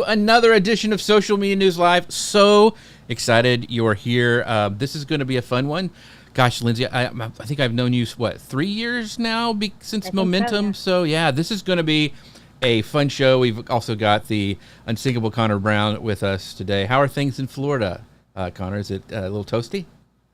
another edition of Social Media News Live. So excited you're here. This is going to be a fun one. Gosh, Lindsay, I think I've known you, 3 years now since Momentum? So, yeah, this is going to be a fun show. We've also got the unsinkable Connor Brown with us today. How are things in Florida, Connor? Is it a little toasty?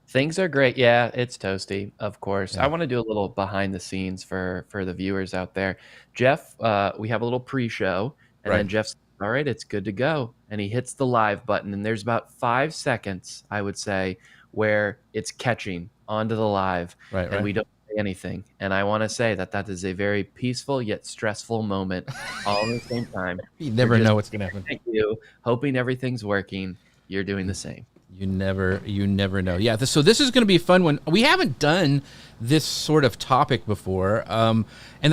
Things are great. Yeah, it's toasty, of course. Yeah. I want to do a little behind the scenes for the viewers out there. Jeff, we have a little pre-show, and Right. then Jeff's, all right, it's good to go. And he hits the live button, and there's about 5 seconds, I would say, where it's catching onto the live, and we don't say anything. And I want to say that is a very peaceful yet stressful moment all at the same time. You never know what's going to happen. Thank you. Hoping everything's working. You're doing the same. You never know. Yeah, so this is going to be a fun one. We haven't done this sort of topic before, and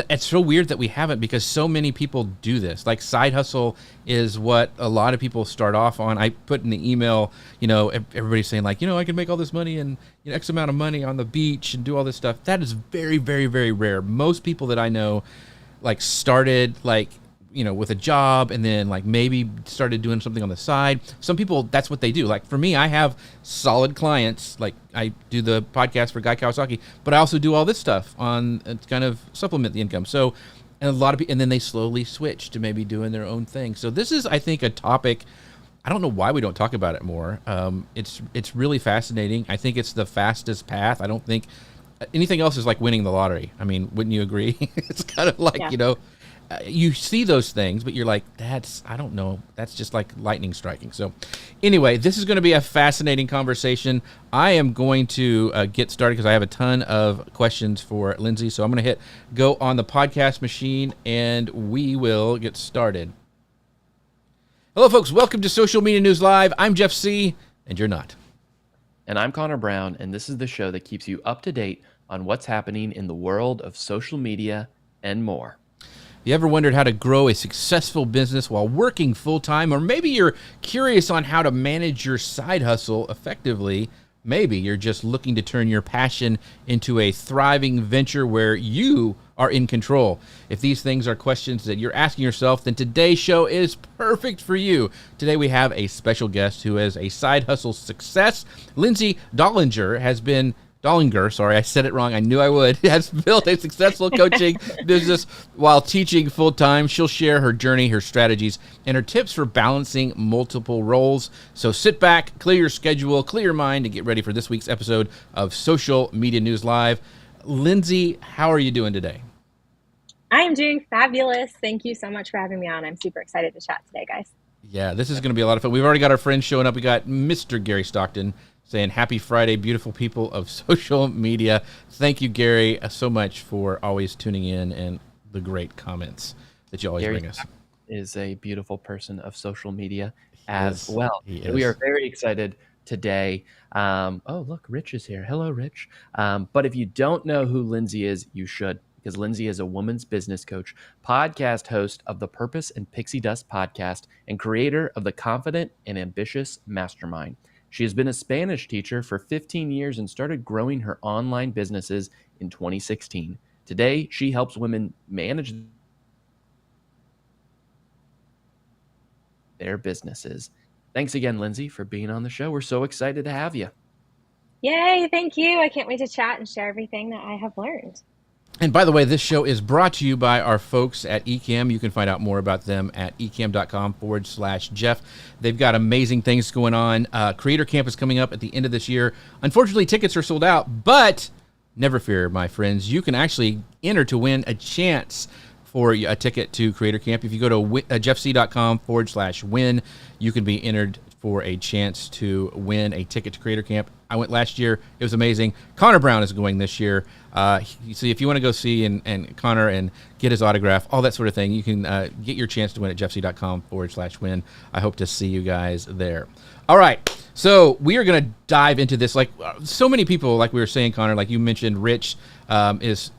it's so weird that we haven't, because so many people do this. Like, side hustle is what a lot of people start off on. I put in the email, everybody's saying, like, I can make all this money and X amount of money on the beach and do all this stuff. That is very, very, very rare. Most people that I know, like, started, like, with a job, and then like maybe started doing something on the side. Some people, that's what they do. Like, for me, I have solid clients. Like, I do the podcast for Guy Kawasaki, but I also do all this stuff on kind of supplement the income. So, and a lot of people, and then they slowly switch to maybe doing their own thing. So this is, I think, a topic. I don't know why we don't talk about it more. It's really fascinating. I think it's the fastest path. I don't think anything else is like winning the lottery. I mean, wouldn't you agree? It's kind of like, you see those things, but you're like, I don't know. That's just like lightning striking. So anyway, this is going to be a fascinating conversation. I am going to get started because I have a ton of questions for Lindsay. So I'm going to go on the podcast machine, and we will get started. Hello, folks. Welcome to Social Media News Live. I'm Jeff C., and you're not. And I'm Connor Brown, and this is the show that keeps you up to date on what's happening in the world of social media and more. You ever wondered how to grow a successful business while working full-time? Or maybe you're curious on how to manage your side hustle effectively. Maybe you're just looking to turn your passion into a thriving venture where you are in control. If these things are questions that you're asking yourself, then today's show is perfect for you. Today we have a special guest who is a side hustle success. Lindsay Dollinger I said it wrong. I knew I would. Has built a successful coaching business while teaching full-time. She'll share her journey, her strategies, and her tips for balancing multiple roles. So sit back, clear your schedule, clear your mind, and get ready for this week's episode of Social Media News Live. Lindsay, how are you doing today? I am doing fabulous. Thank you so much for having me on. I'm super excited to chat today, guys. Yeah, this is going to be a lot of fun. We've already got our friends showing up. We got Mr. Gary Stockton saying, happy Friday, beautiful people of social media. Thank you, Gary, so much for always tuning in and the great comments that you always bring us. Is a beautiful person of social media as well. We are very excited today. Oh, look, Rich is here. Hello, Rich. But if you don't know who Lindsay is, you should, because Lindsay is a woman's business coach, podcast host of the Purpose and Pixie Dust podcast, and creator of the Confident and Ambitious Mastermind. She has been a Spanish teacher for 15 years and started growing her online businesses in 2016. Today, she helps women manage their businesses. Thanks again, Lindsay, for being on the show. We're so excited to have you. Yay, thank you. I can't wait to chat and share everything that I have learned. And by the way, this show is brought to you by our folks at Ecamm. You can find out more about them at ecamm.com/Jeff. They've got amazing things going on. Creator Camp is coming up at the end of this year. Unfortunately, tickets are sold out, but never fear, my friends. You can actually enter to win a chance for a ticket to Creator Camp. If you go to jeffc.com/win, you can be entered for a chance to win a ticket to Creator Camp. I went last year. It was amazing. Connor Brown is going this year. See, if you want to go see and Connor and get his autograph, all that sort of thing, you can get your chance to win at jeffc.com/win. I hope to see you guys there. All right. So we are going to dive into this. Like so many people, like we were saying, Connor, like you mentioned, Rich is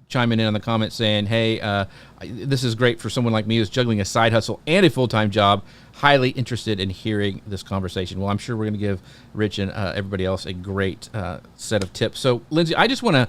chiming in on the comments saying, hey, this is great for someone like me who's juggling a side hustle and a full-time job. Highly interested in hearing this conversation. Well, I'm sure we're going to give Rich and everybody else a great set of tips. So, Lindsay, I just want to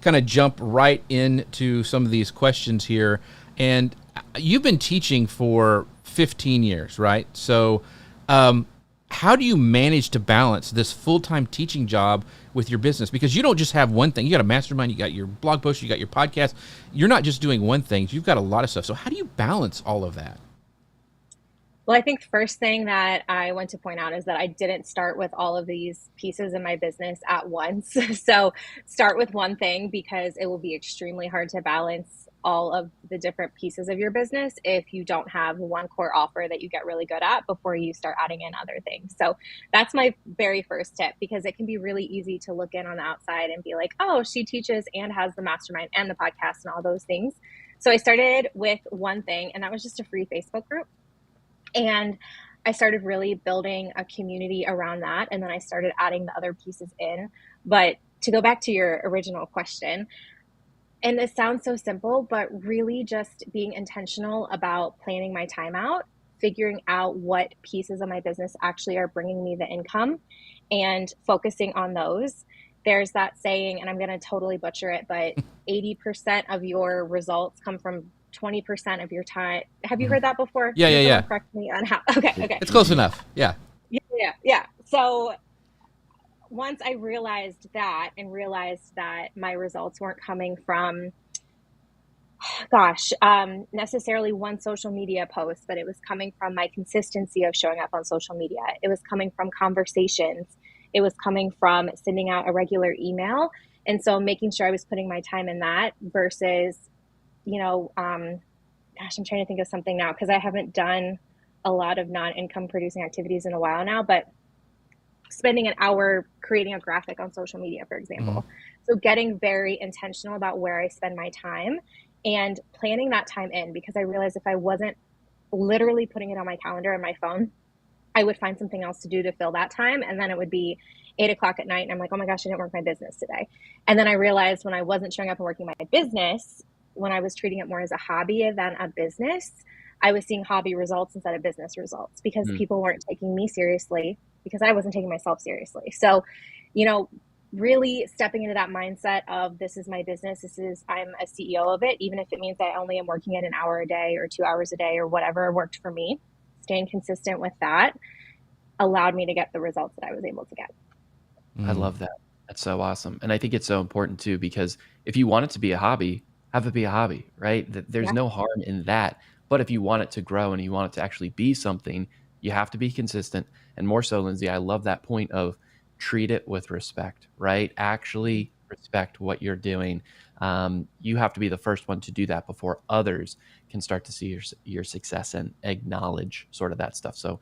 kind of jump right into some of these questions here. And you've been teaching for 15 years, right? So how do you manage to balance this full-time teaching job with your business? Because you don't just have one thing. You got a mastermind, you got your blog post, you got your podcast. You're not just doing one thing. You've got a lot of stuff. So how do you balance all of that? Well, I think the first thing that I want to point out is that I didn't start with all of these pieces in my business at once. So start with one thing, because it will be extremely hard to balance all of the different pieces of your business if you don't have one core offer that you get really good at before you start adding in other things. So that's my very first tip, because it can be really easy to look in on the outside and be like, oh, she teaches and has the mastermind and the podcast and all those things. So I started with one thing, and that was just a free Facebook group. And I started really building a community around that. And then I started adding the other pieces in. But to go back to your original question, and it sounds so simple, but really just being intentional about planning my time out, figuring out what pieces of my business actually are bringing me the income, and focusing on those. There's that saying, and I'm going to totally butcher it, but 80% of your results come from 20% of your time. Have you heard that before? Yeah. Correct me on how. Okay. It's close enough. Yeah. Yeah. So once I realized that, and realized that my results weren't coming from, necessarily one social media post, but it was coming from my consistency of showing up on social media. It was coming from conversations. It was coming from sending out a regular email. And so making sure I was putting my time in that versus, I'm trying to think of something now, because I haven't done a lot of non-income producing activities in a while now, but spending an hour creating a graphic on social media, for example. So getting very intentional about where I spend my time and planning that time in, because I realized if I wasn't literally putting it on my calendar and my phone, I would find something else to do to fill that time. And then it would be 8 o'clock at night. And I'm like, oh my gosh, I didn't work my business today. And then I realized when I wasn't showing up and working my business, when I was treating it more as a hobby than a business, I was seeing hobby results instead of business results, because people weren't taking me seriously, because I wasn't taking myself seriously. So, really stepping into that mindset of, this is my business. I'm a CEO of it. Even if it means I only am working it an hour a day or 2 hours a day or whatever worked for me, staying consistent with that allowed me to get the results that I was able to get. I love that. That's so awesome. And I think it's so important too, because if you want it to be a hobby, have it be a hobby, right? There's no harm in that. But if you want it to grow and you want it to actually be something, you have to be consistent. And more so, Lindsay, I love that point of treat it with respect, right? Actually respect what you're doing. You have to be the first one to do that before others can start to see your success and acknowledge sort of that stuff. So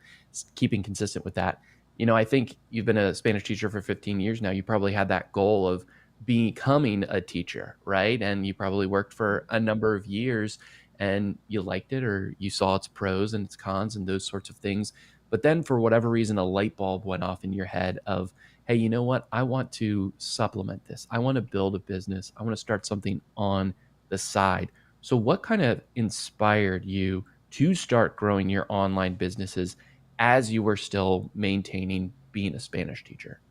keeping consistent with that. I think you've been a Spanish teacher for 15 years now. You probably had that goal of becoming a teacher, right? And you probably worked for a number of years and you liked it, or you saw its pros and its cons and those sorts of things. But then for whatever reason, a light bulb went off in your head of, hey, you know what? I want to supplement this. I want to build a business. I want to start something on the side. So what kind of inspired you to start growing your online businesses as you were still maintaining being a Spanish teacher?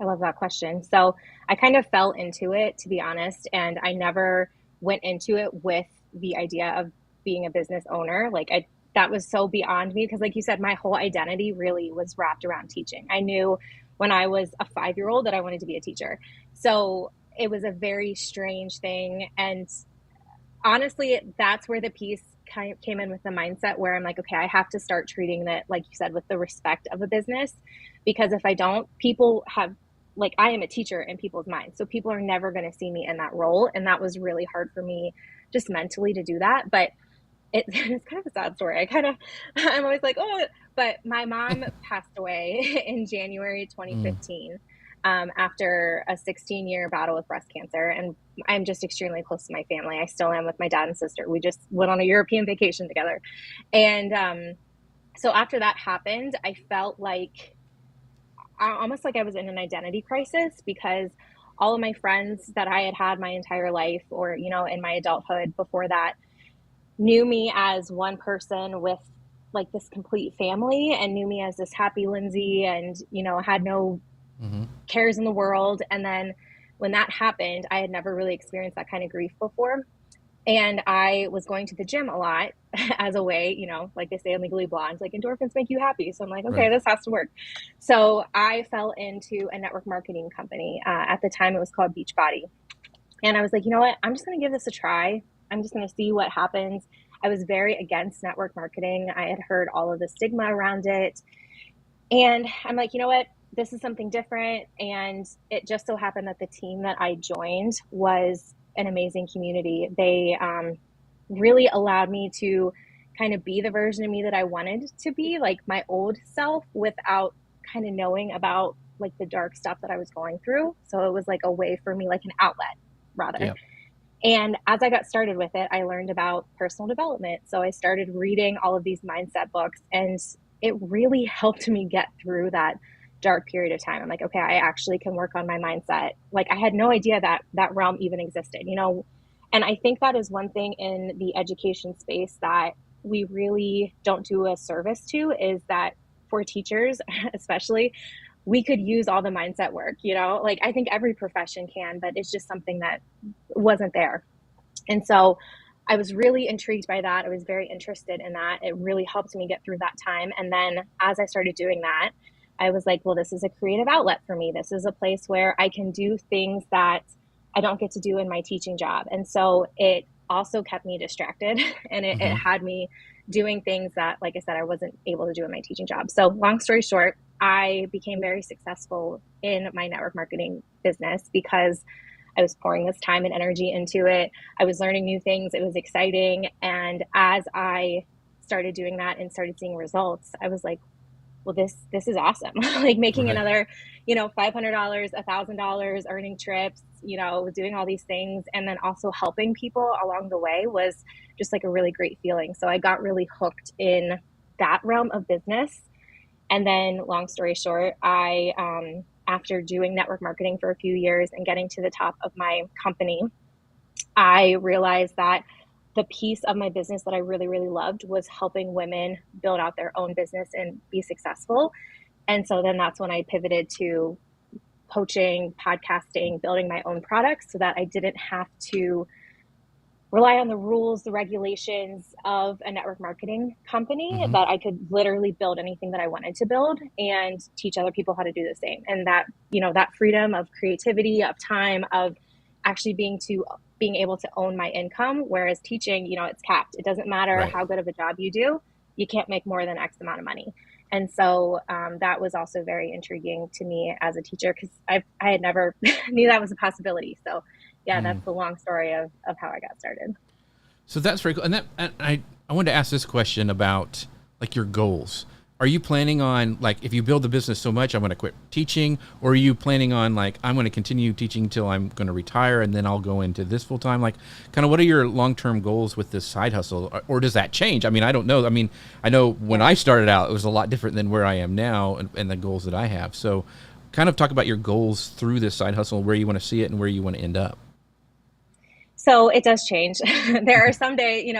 I love that question. So I kind of fell into it, to be honest, and I never went into it with the idea of being a business owner. That was so beyond me, because like you said, my whole identity really was wrapped around teaching. I knew when I was a 5-year-old that I wanted to be a teacher. So it was a very strange thing. And honestly, that's where the piece kind of came in with the mindset where I'm like, okay, I have to start treating that, like you said, with the respect of a business, because if I don't, people have, I am a teacher in people's minds. So people are never going to see me in that role. And that was really hard for me just mentally to do that. But it's kind of a sad story. I'm always like, oh, but my mom passed away in January 2015 after a 16-year battle with breast cancer. And I'm just extremely close to my family. I still am with my dad and sister. We just went on a European vacation together. And so after that happened, I felt almost like I was in an identity crisis, because all of my friends that I had had my entire life, or, in my adulthood before that, knew me as one person with this complete family, and knew me as this happy Lindsay, and, had no cares in the world. And then when that happened, I had never really experienced that kind of grief before. And I was going to the gym a lot as a way, like they say in Legally Blonde, like endorphins make you happy. So I'm like, okay, Right. this has to work. So I fell into a network marketing company. At the time, it was called Beachbody. And I was like, you know what? I'm just going to give this a try. I'm just going to see what happens. I was very against network marketing. I had heard all of the stigma around it. And I'm like, you know what? This is something different. And it just so happened that the team that I joined was an amazing community. They really allowed me to kind of be the version of me that I wanted to be, like my old self, without kind of knowing about like the dark stuff that I was going through. So it was like a way for me, like an outlet rather. Yeah. And as I got started with it, I learned about personal development. So I started reading all of these mindset books, and it really helped me get through that dark period of time. I'm like, okay, I actually can work on my mindset. Like I had no idea that that realm even existed, And I think that is one thing in the education space that we really don't do a service to, is that for teachers, especially, we could use all the mindset work, like I think every profession can, but it's just something that wasn't there. And so I was really intrigued by that. I was very interested in that. It really helped me get through that time. And then as I started doing that, I was like, well, this is a creative outlet for me. This is a place where I can do things that I don't get to do in my teaching job. And so it also kept me distracted, and it had me doing things that, like I said, I wasn't able to do in my teaching job. So long story short, I became very successful in my network marketing business because I was pouring this time and energy into it. I was learning new things. It was exciting. And as I started doing that and started seeing results, I was like, well, this is awesome. Like making Right. another, $500, $1,000, earning trips, doing all these things. And then also helping people along the way was just like a really great feeling. So I got really hooked in that realm of business. And then long story short, after doing network marketing for a few years and getting to the top of my company, I realized that the piece of my business that I really, really loved was helping women build out their own business and be successful. And so then that's when I pivoted to coaching, podcasting, building my own products so that I didn't have to rely on the rules, the regulations of a network marketing company, that I could literally build anything that I wanted to build and teach other people how to do the same. And that, that freedom of creativity, of time, of actually being able to own my income. Whereas teaching, it's capped. It doesn't matter Right. how good of a job you do. You can't make more than X amount of money. And so that was also very intriguing to me as a teacher, because I had never knew that was a possibility. So yeah, that's the long story of how I got started. So that's very cool. And I wanted to ask this question about like your goals. Are you planning on, like, if you build the business so much, I'm going to quit teaching, or are you planning on like, I'm going to continue teaching till I'm going to retire and then I'll go into this full time? Like, kind of what are your long-term goals with this side hustle, or does that change? I mean, I don't know. I mean, I know when I started out, it was a lot different than where I am now and the goals that I have. So kind of talk about your goals through this side hustle, where you want to see it and where you want to end up. So it does change. There are some days,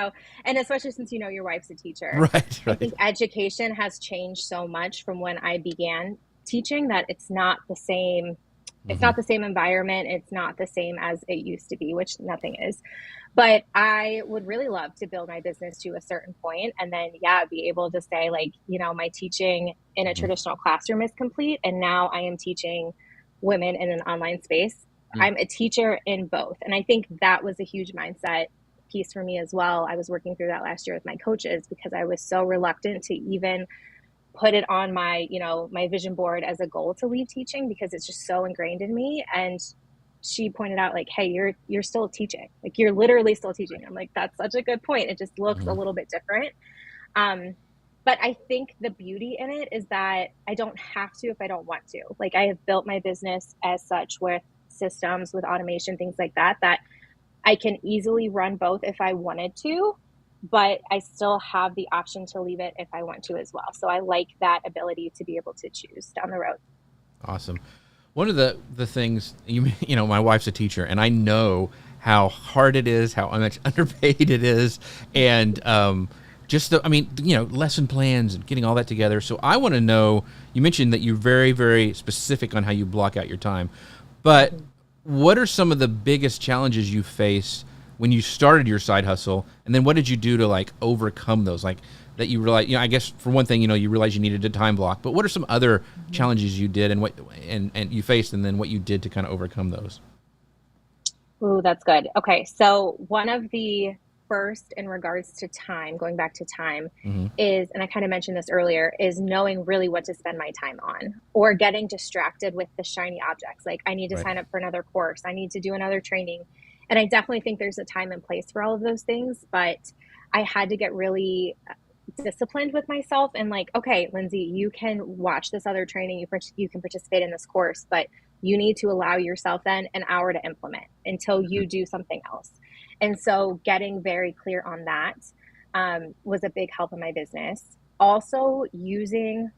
and especially since, your wife's a teacher, Right. I think education has changed so much from when I began teaching that it's not the same. It's not the same environment. It's not the same as it used to be, which nothing is. But I would really love to build my business to a certain point and then, be able to say like, my teaching in a traditional classroom is complete. And now I am teaching women in an online space. I'm a teacher in both. And I think that was a huge mindset piece for me as well. I was working through that last year with my coaches because I was so reluctant to even put it on my, my vision board as a goal to leave teaching, because it's just so ingrained in me. And she pointed out like, hey, you're still teaching. Like you're literally still teaching. I'm like, that's such a good point. It just looks a little bit different. But I think the beauty in it is that I don't have to if I don't want to. Like I have built my business as such with systems, with automation, things like that I can easily run both if I wanted to, but I still have the option to leave it if I want to as well. So I like that ability to be able to choose down the road. Awesome. One of the things, my wife's a teacher, and I know how hard it is, how much underpaid it is, and lesson plans and getting all that together. So I want to know, you mentioned that you're very, very specific on how you block out your time, but what are some of the biggest challenges you face when you started your side hustle, and then what did you do to like overcome those? Like that you realize, I guess for one thing, you realize you needed a time block, but what are some other challenges you did and what and you faced, and then what you did to kind of overcome those? Ooh, that's good. Okay, so one of the first in regards to time, going back to time, Mm-hmm. is, and I kind of mentioned this earlier, is knowing really what to spend my time on or getting distracted with the shiny objects. Like, I need to Right. sign up for another course, I need to do another training. And I definitely think there's a time and place for all of those things, but I had to get really disciplined with myself and like, okay, Lindsay, you can watch this other training, you can participate in this course, but you need to allow yourself then an hour to implement until you do something else. And so getting very clear on that was a big help in my business. Also using,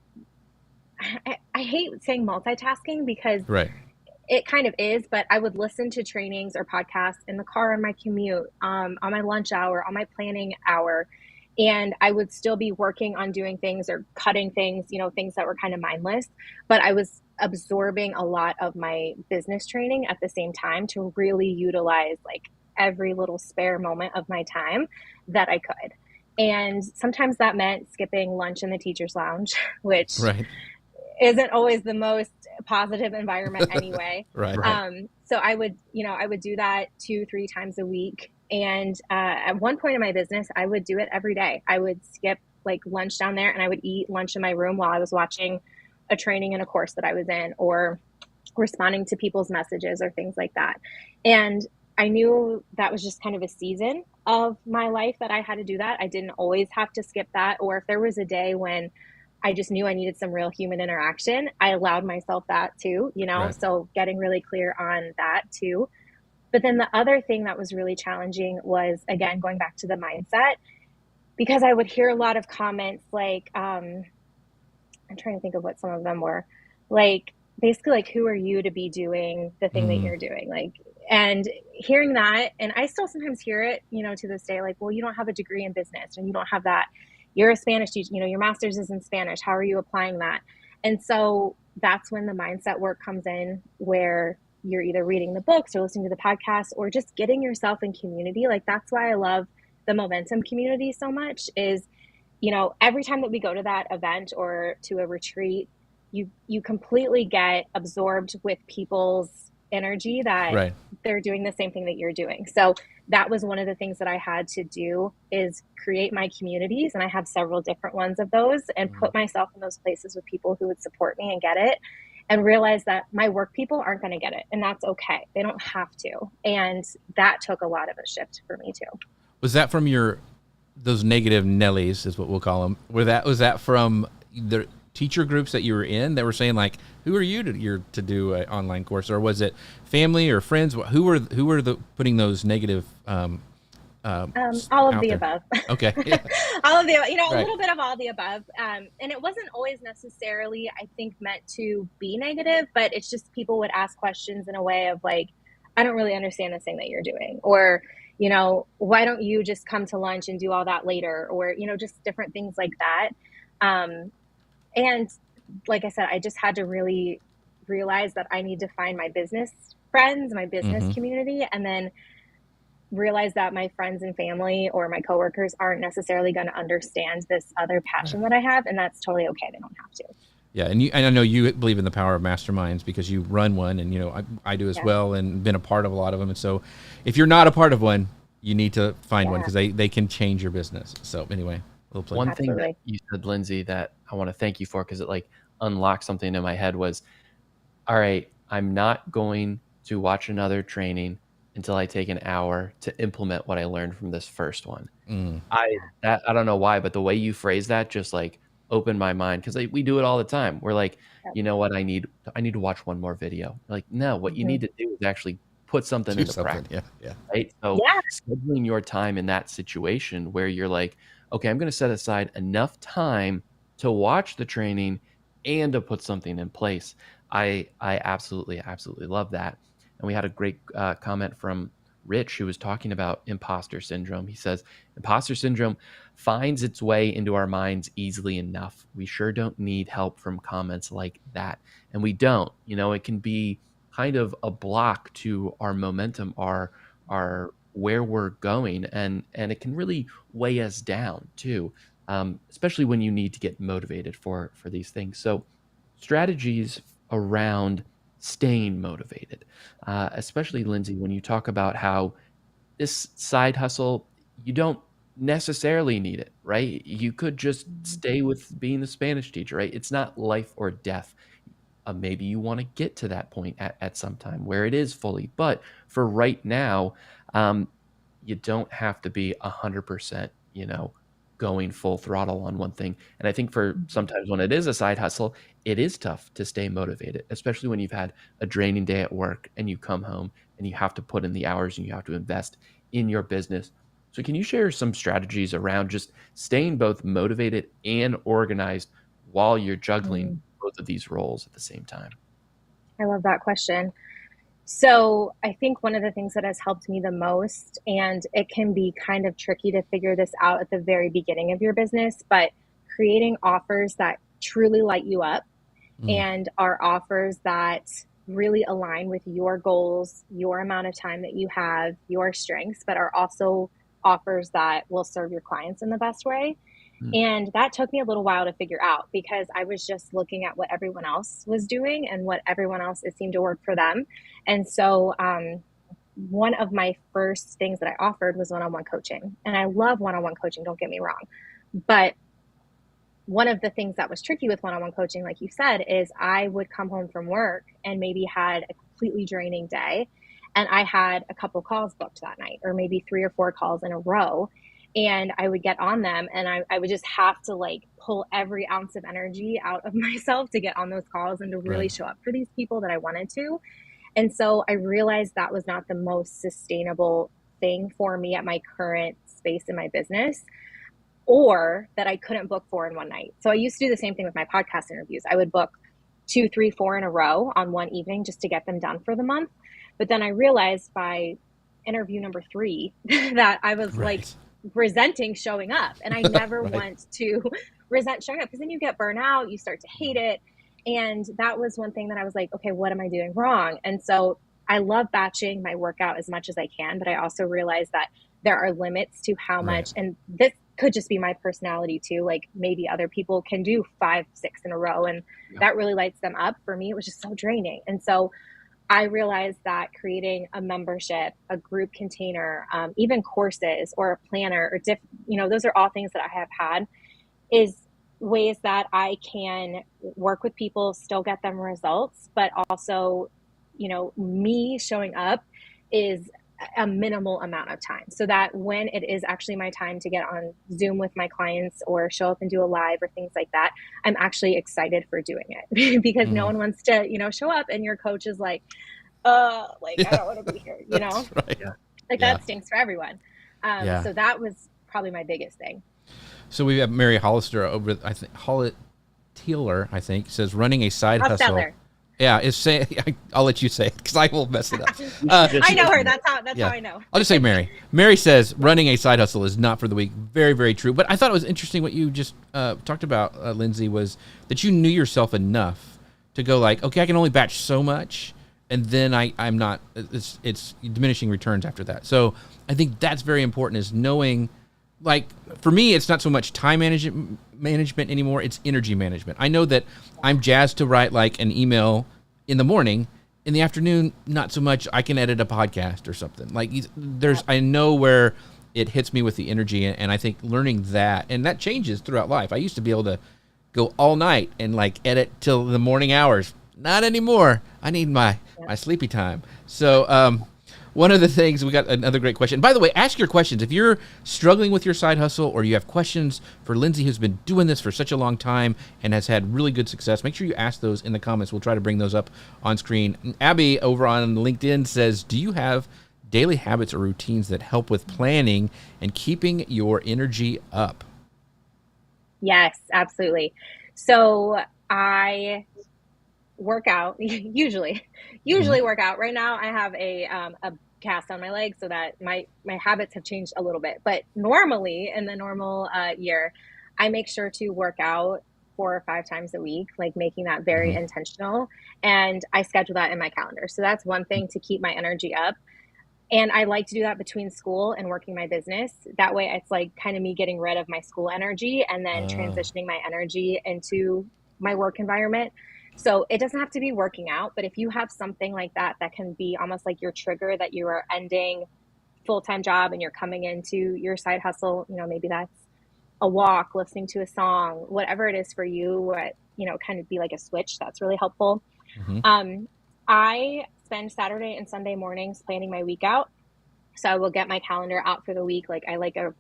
I hate saying multitasking because Right. it kind of is, but I would listen to trainings or podcasts in the car on my commute, on my lunch hour, on my planning hour. And I would still be working on doing things or cutting things, things that were kind of mindless. But I was absorbing a lot of my business training at the same time to really utilize like every little spare moment of my time that I could. And sometimes that meant skipping lunch in the teacher's lounge, which Right. isn't always the most positive environment anyway. Right. So I would do that 2-3 times a week. And at one point in my business, I would do it every day. I would skip like lunch down there and I would eat lunch in my room while I was watching a training in a course that I was in or responding to people's messages or things like that. And I knew that was just kind of a season of my life that I had to do that. I didn't always have to skip that. Or if there was a day when I just knew I needed some real human interaction, I allowed myself that too, Right. so getting really clear on that too. But then the other thing that was really challenging was, again, going back to the mindset, because I would hear a lot of comments like, I'm trying to think of what some of them were, like basically like, who are you to be doing the thing that Mm. you're doing? Like, and hearing that, and I still sometimes hear it, to this day, like, well, you don't have a degree in business and you don't have that. You're a Spanish teacher, your master's is in Spanish. How are you applying that? And so that's when the mindset work comes in, where you're either reading the books or listening to the podcast or just getting yourself in community. Like, that's why I love the Momentum community so much is, every time that we go to that event or to a retreat, you completely get absorbed with people's energy that Right. they're doing the same thing that you're doing. So that was one of the things that I had to do, is create my communities. And I have several different ones of those, and put myself in those places with people who would support me and get it, and realize that my work people aren't going to get it. And that's okay. They don't have to. And that took a lot of a shift for me too. Was that from those negative Nellies is what we'll call them? Was that from the teacher groups that you were in that were saying like, who are you to do an online course, or was it family or friends? Who were putting those negative All of out the there? above. Okay. Yeah. All of the, a Right. little bit of all the above. And it wasn't always necessarily, I think, meant to be negative, but it's just people would ask questions in a way of like, I don't really understand this thing that you're doing, or, why don't you just come to lunch and do all that later? Or, just different things like that. And like I said, I just had to really realize that I need to find my business friends, my business Mm-hmm. community, and then realize that my friends and family or my coworkers aren't necessarily going to understand this other passion that I have, and that's totally okay. They don't have to. Yeah, and I know you believe in the power of masterminds because you run one, and I do as Yeah. well, and been a part of a lot of them. And so, if you're not a part of one, you need to find one, Yeah. because they can change your business. So anyway, a little play. One thing that Absolutely. you said, Lindsay, that I want to thank you for, because it like unlocked something in my head, was, all right, I'm not going to watch another training until I take an hour to implement what I learned from this first one. I don't know why, but the way you phrase that just like opened my mind, because we do it all the time. We're like, Yep. you know what, I need to watch one more video. Like, no, what you Mhm. need to do is actually put something Do into something. practice, Yeah. right? So Yeah. scheduling your time in that situation where you're like, okay, I'm going to set aside enough time to watch the training and to put something in place. I absolutely love that. And we had a great comment from Rich, who was talking about imposter syndrome. He says, imposter syndrome finds its way into our minds easily enough. We sure don't need help from comments like that. And we don't. It can be kind of a block to our momentum, our where we're going, and it can really weigh us down too, especially when you need to get motivated for these things. So strategies around staying motivated, especially Lindsay, when you talk about how this side hustle, you don't necessarily need it, right? You could just stay with being a Spanish teacher, right? It's not life or death. Maybe you want to get to that point at some time where it is fully, but for right now, um, you don't have to be 100%, going full throttle on one thing. And I think for sometimes when it is a side hustle, it is tough to stay motivated, especially when you've had a draining day at work and you come home and you have to put in the hours and you have to invest in your business. So can you share some strategies around just staying both motivated and organized while you're juggling Mm, both of these roles at the same time? I love that question. So I think one of the things that has helped me the most, and it can be kind of tricky to figure this out at the very beginning of your business, but creating offers that truly light you up Mm, and are offers that really align with your goals, your amount of time that you have, your strengths, but are also offers that will serve your clients in the best way. Mm, And that took me a little while to figure out because I was just looking at what everyone else was doing and what everyone else, it seemed to work for them. And so, one of my first things that I offered was one on one coaching. And I love one on one coaching, don't get me wrong. But one of the things that was tricky with one on one coaching, like you said, is I would come home from work and maybe had a completely draining day. And I had a couple calls booked that night, or maybe 3 or 4 calls in a row. And I would get on them and I would just have to like pull every ounce of energy out of myself to get on those calls and to really right. show up for these people that I wanted to. And so I realized that was not the most sustainable thing for me at my current space in my business, or that I couldn't book 4 in one night. So I used to do the same thing with my podcast interviews. I would book 2, 3, 4 in a row on one evening just to get them done for the month. But then I realized by interview number 3 that I was like Right. resenting showing up. And I never Right. want to resent showing up because then you get burnout, you start to hate it. And that was one thing that I was like, okay, what am I doing wrong? And so I love batching my workout as much as I can, but I also realize that there are limits to how Right. much, and this could just be my personality too. Like maybe other people can do 5, 6 in a row and yeah. that really lights them up. For me, it was just so draining. And so I realized that creating a membership, a group container, even courses or a planner or those are all things that I have had is ways that I can work with people, still get them results, but also, me showing up is a minimal amount of time so that when it is actually my time to get on Zoom with my clients or show up and do a live or things like that, I'm actually excited for doing it because no Mm, one wants to, show up and your coach is like, like, I yeah. don't want to be here, That's right. Yeah. like Yeah. that stinks for everyone. Yeah. So that was probably my biggest thing. So we have Mary Hollister over, I think, Hollit Teeler, I think, says running a side hustle. Hustler. Yeah, is saying, I'll let you say it because I will mess it up. I know her. That's how Yeah. I know. I'll just say Mary. Mary says running a side hustle is not for the weak. Very, very true. But I thought it was interesting what you just talked about, Lindsay, was that you knew yourself enough to go like, okay, I can only batch so much, and then I'm not. It's diminishing returns after that. So I think that's very important. Is knowing, like for me, it's not so much time management anymore. It's energy management. I know that I'm jazzed to write like an email in the morning. In the afternoon, not so much. I can edit a podcast or something. Like there's, I know where it hits me with the energy, and I think learning that, and that changes throughout life. I used to be able to go all night and like edit till the morning hours. Not anymore. I need my sleepy time. So one of the things, we got another great question. By the way, ask your questions. If you're struggling with your side hustle or you have questions for Lindsay, who's been doing this for such a long time and has had really good success, make sure you ask those in the comments. We'll try to bring those up on screen. Abby over on LinkedIn says, do you have daily habits or routines that help with planning and keeping your energy up? Yes, absolutely. So I work out usually work out. Right now I have a cast on my leg so that my habits have changed a little bit. But normally in the normal year, I make sure to work out 4 or 5 times a week, like making that very Mm-hmm. intentional. And I schedule that in my calendar. So that's one thing to keep my energy up. And I like to do that between school and working my business. That way it's like kind of me getting rid of my school energy and then transitioning my energy into my work environment. So it doesn't have to be working out, but if you have something like that, that can be almost like your trigger that you are ending full-time job and you're coming into your side hustle, maybe that's a walk, listening to a song, whatever it is for you, kind of be like a switch. That's really helpful. I spend Saturday and Sunday mornings planning my week out. So I will get my calendar out for the week. Like I like a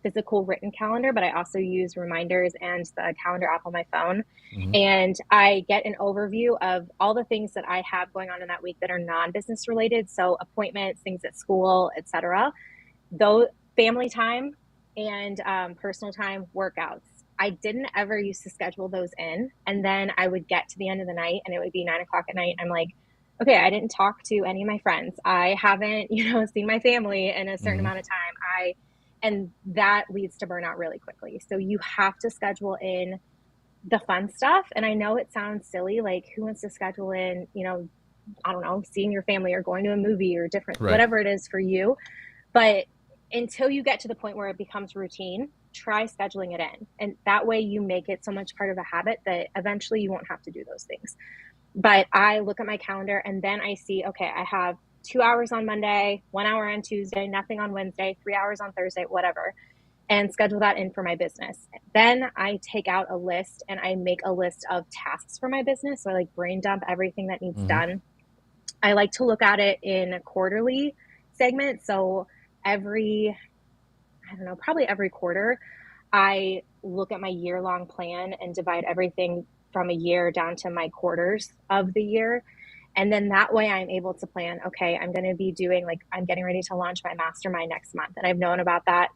physical written calendar, but I also use reminders and the calendar app on my phone. And I get an overview of all the things that I have going on in that week that are non-business related. So appointments, things at school, etc. Though family time and personal time, workouts. I didn't ever used to schedule those in. And then I would get to the end of the night and it would be 9 o'clock at night. I'm like, okay, I didn't talk to any of my friends. I haven't, seen my family in a certain amount of time. And that leads to burnout really quickly. So you have to schedule in the fun stuff. And I know it sounds silly, like who wants to schedule in, I don't know, seeing your family or going to a movie or different, whatever it is for you. But until you get to the point where it becomes routine, try scheduling it in. And that way you make it so much part of a habit that eventually you won't have to do those things. But I look at my calendar and then I see, okay, I have 2 hours on Monday, 1 hour on Tuesday, nothing on Wednesday, 3 hours on Thursday, whatever, and schedule that in for my business. Then I take out a list and I make a list of tasks for my business. So I like brain dump everything that needs done. I like to look at it in a quarterly segment. So probably every quarter, I look at my year-long plan and divide everything from a year down to my quarters of the year. And then that way I'm able to plan, okay, I'm going to be doing I'm getting ready to launch my mastermind next month. And I've known about that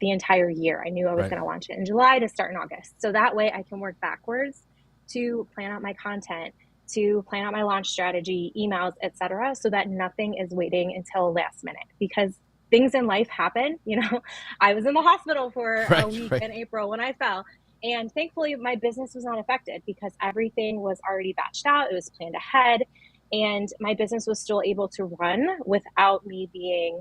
the entire year. I knew I was going to launch it in July to start in August. So that way I can work backwards to plan out my content, to plan out my launch strategy, emails, etc., so that nothing is waiting until last minute, because things in life happen. I was in the hospital for a week in April when I fell. And thankfully, my business was not affected because everything was already batched out. It was planned ahead. And my business was still able to run without me being,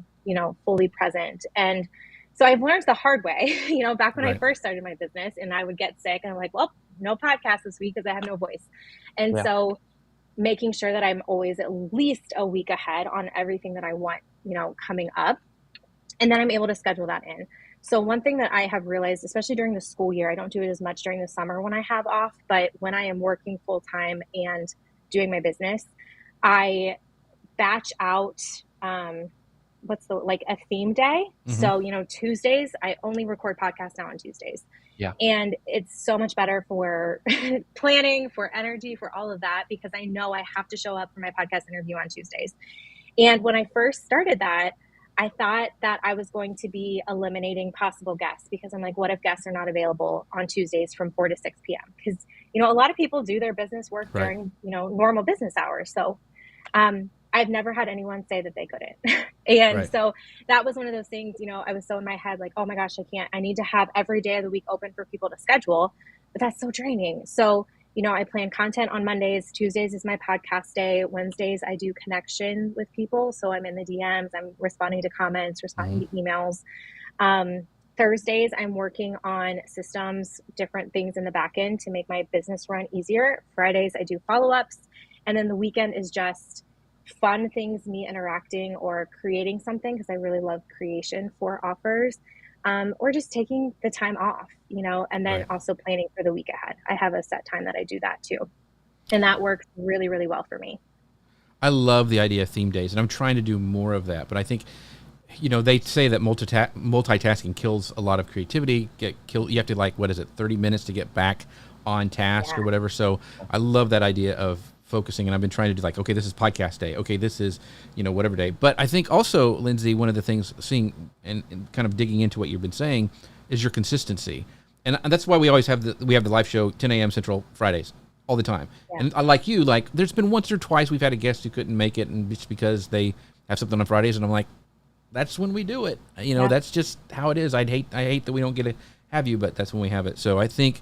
fully present. And so I've learned the hard way, back when I first started my business and I would get sick and I'm like, well, no podcast this week because I have no voice. And so making sure that I'm always at least a week ahead on everything that I want, coming up. And then I'm able to schedule that in. So one thing that I have realized, especially during the school year, I don't do it as much during the summer when I have off, but when I am working full time and doing my business, I batch out, a theme day. So, Tuesdays, I only record podcasts now on Tuesdays. Yeah. And it's so much better for planning, for energy, for all of that, because I know I have to show up for my podcast interview on Tuesdays. And when I first started that, I thought that I was going to be eliminating possible guests because I'm like, what if guests are not available on Tuesdays from 4 to 6 p.m.? Because, a lot of people do their business work during, normal business hours. So I've never had anyone say that they couldn't. And so that was one of those things, I was so in my head, like, oh my gosh, I need to have every day of the week open for people to schedule, but that's so draining. So I plan content on Mondays. Tuesdays is my podcast day. Wednesdays, I do connection with people. So I'm in the DMs. I'm responding to comments, responding to emails. Thursdays, I'm working on systems, different things in the back end to make my business run easier. Fridays, I do follow-ups. And then the weekend is just fun things, me interacting or creating something, because I really love creation for offers. Or just taking the time off, and then also planning for the week ahead. I have a set time that I do that too. And that works really, really well for me. I love the idea of theme days, and I'm trying to do more of that. But I think, they say that multitasking kills a lot of creativity. You have to 30 minutes to get back on task or whatever. So I love that idea of focusing, and I've been trying to do okay, this is podcast day. Okay, this is, whatever day. But I think also, Lindsay, one of the things seeing and kind of digging into what you've been saying is your consistency. And that's why we always have the live show 10 a.m. Central Fridays all the time. Yeah. And like you, there's been once or twice we've had a guest who couldn't make it, and it's because they have something on Fridays, and I'm like, that's when we do it. That's just how it is. I hate that we don't get to have you, but that's when we have it. So I think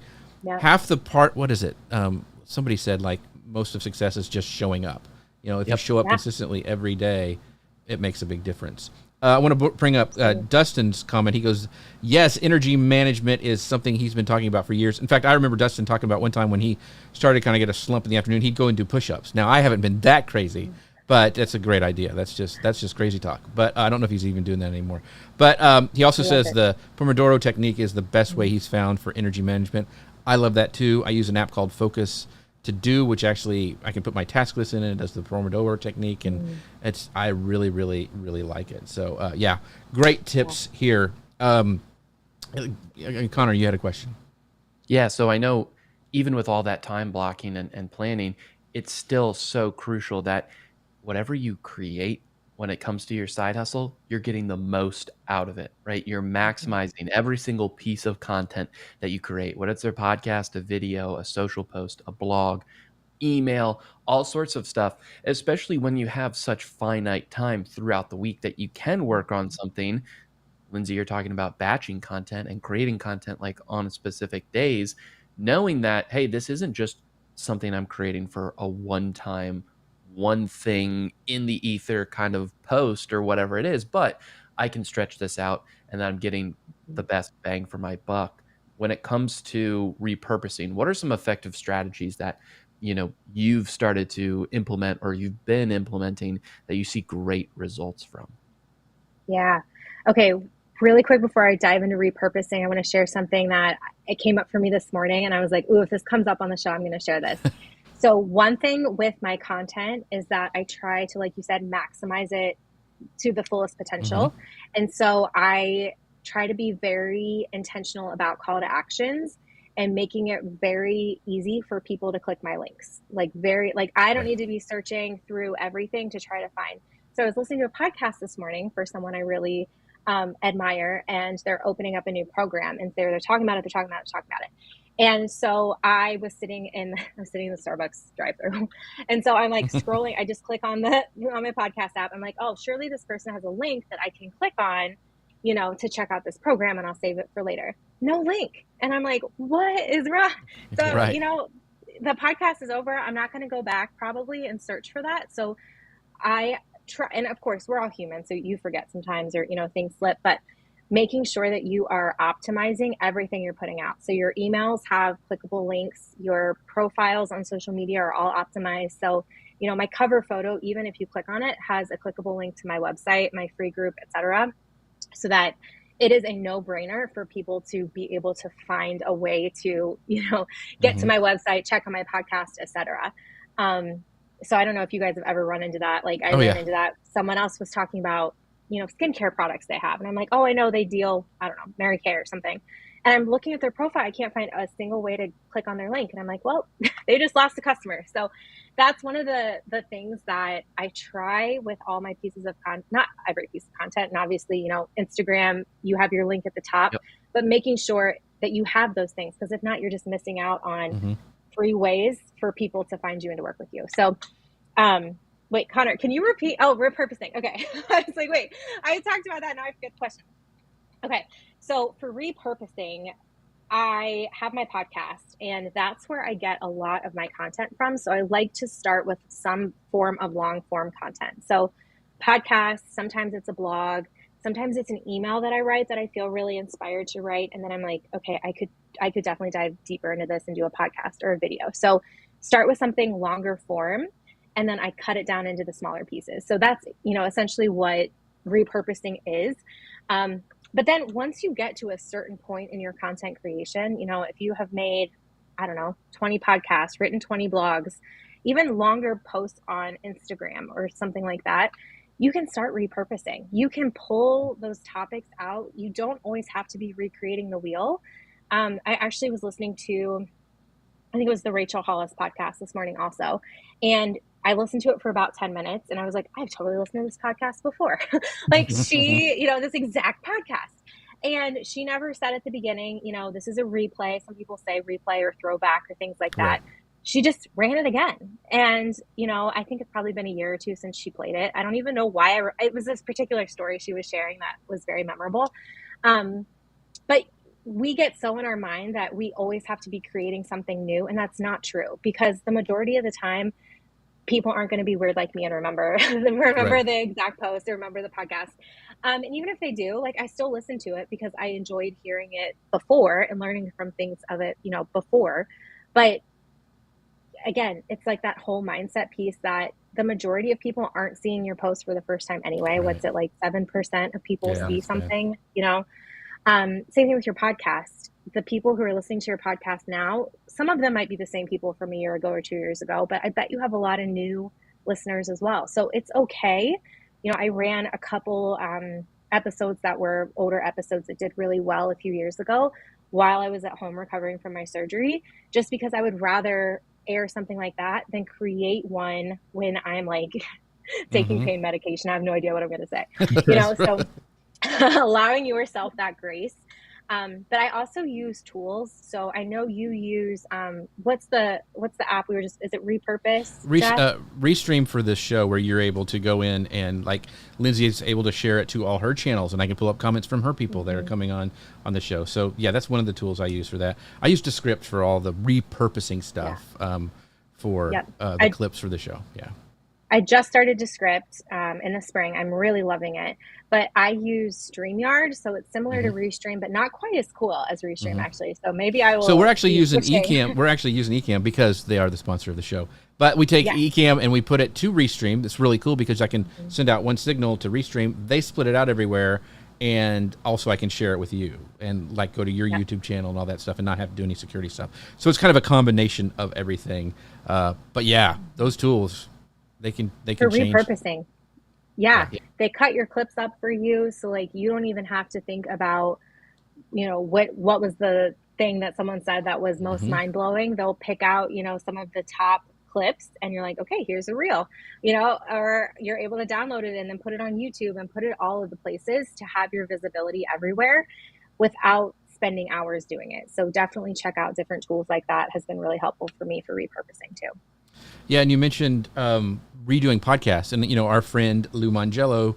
half the part, what is it? Somebody said most of success is just showing up. If you show up consistently every day, it makes a big difference. I want to bring up Dustin's comment. He goes, yes, energy management is something he's been talking about for years. In fact, I remember Dustin talking about one time when he started to kind of get a slump in the afternoon, he'd go and do push-ups. Now, I haven't been that crazy, but that's a great idea. That's just crazy talk. But I don't know if he's even doing that anymore. But he also says the Pomodoro technique is the best way he's found for energy management. I love that too. I use an app called Focus to do, which actually I can put my task list in and it does the Pomodoro technique, and I really, really, really like it. So yeah, great tips here. Connor, you had a question. Yeah, so I know even with all that time blocking and planning, it's still so crucial that whatever you create when it comes to your side hustle, you're getting the most out of it, right? You're maximizing every single piece of content that you create, whether it's a podcast, a video, a social post, a blog, email, all sorts of stuff, especially when you have such finite time throughout the week that you can work on something. Lindsay, you're talking about batching content and creating content like on specific days, knowing that, hey, this isn't just something I'm creating for a one-time, one thing in the ether kind of post or whatever it is, but I can stretch this out and I'm getting the best bang for my buck. When it comes to repurposing, what are some effective strategies that you've started to implement or you've been implementing that you see great results from? Yeah. Okay. Really quick before I dive into repurposing, I want to share something that it came up for me this morning, and I was like, ooh, if this comes up on the show, I'm going to share this. So one thing with my content is that I try to, like you said, maximize it to the fullest potential. And so I try to be very intentional about call to actions and making it very easy for people to click my links. Like I don't need to be searching through everything to try to find. So I was listening to a podcast this morning for someone I really admire, and they're opening up a new program, and they're talking about it. And so I was sitting in the Starbucks drive-thru. And so I'm like scrolling. I just click on my podcast app. I'm like, oh, surely this person has a link that I can click on, to check out this program, and I'll save it for later. No link. And I'm like, what is wrong? So, the podcast is over. I'm not going to go back probably and search for that. So I try, and of course we're all human, so you forget sometimes, or things slip, but making sure that you are optimizing everything you're putting out. So your emails have clickable links, your profiles on social media are all optimized. So my cover photo, even if you click on it, has a clickable link to my website, my free group, etc., so that it is a no-brainer for people to be able to find a way to get to my website, check on my podcast, etc. So I don't know if you guys have ever run into that. Like I ran into that. Someone else was talking about, skincare products they have. And I'm like, oh, I know they deal, I don't know, Mary Kay or something. And I'm looking at their profile. I can't find a single way to click on their link. And I'm like, well, they just lost a customer. So that's one of the things that I try with all my pieces of content, not every piece of content. And obviously, Instagram, you have your link at the top, but making sure that you have those things. Because if not, you're just missing out on free ways for people to find you and to work with you. So, wait, Connor, can you repeat? Oh, repurposing. Okay. I was like, wait, I talked about that. Now I forget the question. Okay. So for repurposing, I have my podcast, and that's where I get a lot of my content from. So I like to start with some form of long form content. So podcasts, sometimes it's a blog, sometimes it's an email that I write that I feel really inspired to write. And then I'm like, okay, I could definitely dive deeper into this and do a podcast or a video. So start with something longer form, and then I cut it down into the smaller pieces. So that's, essentially what repurposing is. But then once you get to a certain point in your content creation, if you have made, 20 podcasts, written 20 blogs, even longer posts on Instagram or something like that, you can start repurposing. You can pull those topics out. You don't always have to be recreating the wheel. I actually was listening to, I think it was the Rachel Hollis podcast this morning also. And I listened to it for about 10 minutes, and I was like, I've totally listened to this podcast before. Like she, this exact podcast. And she never said at the beginning, this is a replay. Some people say replay or throwback or things like that. Right. She just ran it again. And, I think it's probably been a year or two since she played it. I don't even know why it was this particular story she was sharing that was very memorable. But we get so in our mind that we always have to be creating something new. And that's not true, because the majority of the time, people aren't going to be weird like me and remember remember Right. the exact post or remember the podcast. And even if they do, like, I still listen to it because I enjoyed hearing it before and learning from things of it, before. But again, it's like that whole mindset piece that the majority of people aren't seeing your post for the first time anyway. Right. What's it, like 7% of people Yeah, see that's bad. something, Same thing with your podcast. The people who are listening to your podcast now, some of them might be the same people from a year ago or 2 years ago, but I bet you have a lot of new listeners as well. So it's okay. I ran a couple episodes that were older episodes that did really well a few years ago while I was at home recovering from my surgery, just because I would rather air something like that than create one when I'm like taking Mm-hmm. pain medication. I have no idea what I'm going to say, Right. so allowing yourself that grace. But I also use tools. So I know you use what's the app we were just, is it Repurpose, Jeff? Restream for this show where you're able to go in and like Lindsay is able to share it to all her channels, and I can pull up comments from her people that are coming on the show. So yeah, that's one of the tools I use for that. I use Descript for all the repurposing stuff for Yep. the clips for the show. Yeah. I just started Descript in the spring. I'm really loving it. But I use StreamYard, so it's similar to Restream, but not quite as cool as Restream, actually. So maybe I will. So we're actually be using switching. Ecamm. We're actually using Ecamm because they are the sponsor of the show. But we take Yes. Ecamm and we put it to Restream. It's really cool because I can send out one signal to Restream. They split it out everywhere, and also I can share it with you and like go to your YouTube channel and all that stuff and not have to do any security stuff. So it's kind of a combination of everything. But yeah, those tools, they can For change. repurposing. Yeah, they cut your clips up for you, so like you don't even have to think about, what was the thing that someone said that was most mind-blowing. They'll pick out, some of the top clips and you're like, okay, here's a reel, or you're able to download it and then put it on YouTube and put it all of the places to have your visibility everywhere without spending hours doing it. So definitely check out different tools like that. Has been really helpful for me for repurposing too. Yeah, and you mentioned redoing podcasts, and our friend Lou Mangello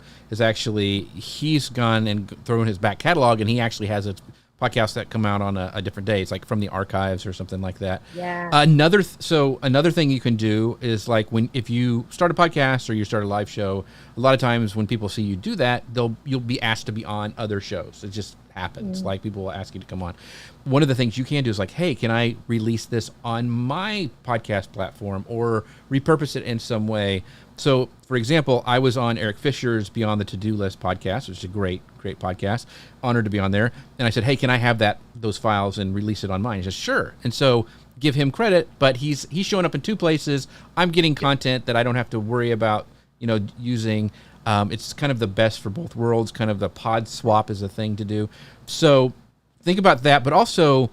he's gone and thrown his back catalog, and he actually has a podcast that come out on a different day. It's like from the archives or something like that. Yeah. Another thing you can do is like if you start a podcast or you start a live show, a lot of times when people see you do that, you'll be asked to be on other shows. It just happens. Like people will ask you to come on. One of the things you can do is like, hey, can I release this on my podcast platform or repurpose it in some way? So, for example, I was on Eric Fisher's Beyond the To-Do List podcast, which is a great podcast. Honored to be on there. And I said, hey, can I have those files and release it on mine? He says, sure. And so give him credit, but he's showing up in two places. I'm getting content that I don't have to worry about, using. It's kind of the best for both worlds. Kind of the pod swap is a thing to do. So think about that. But also,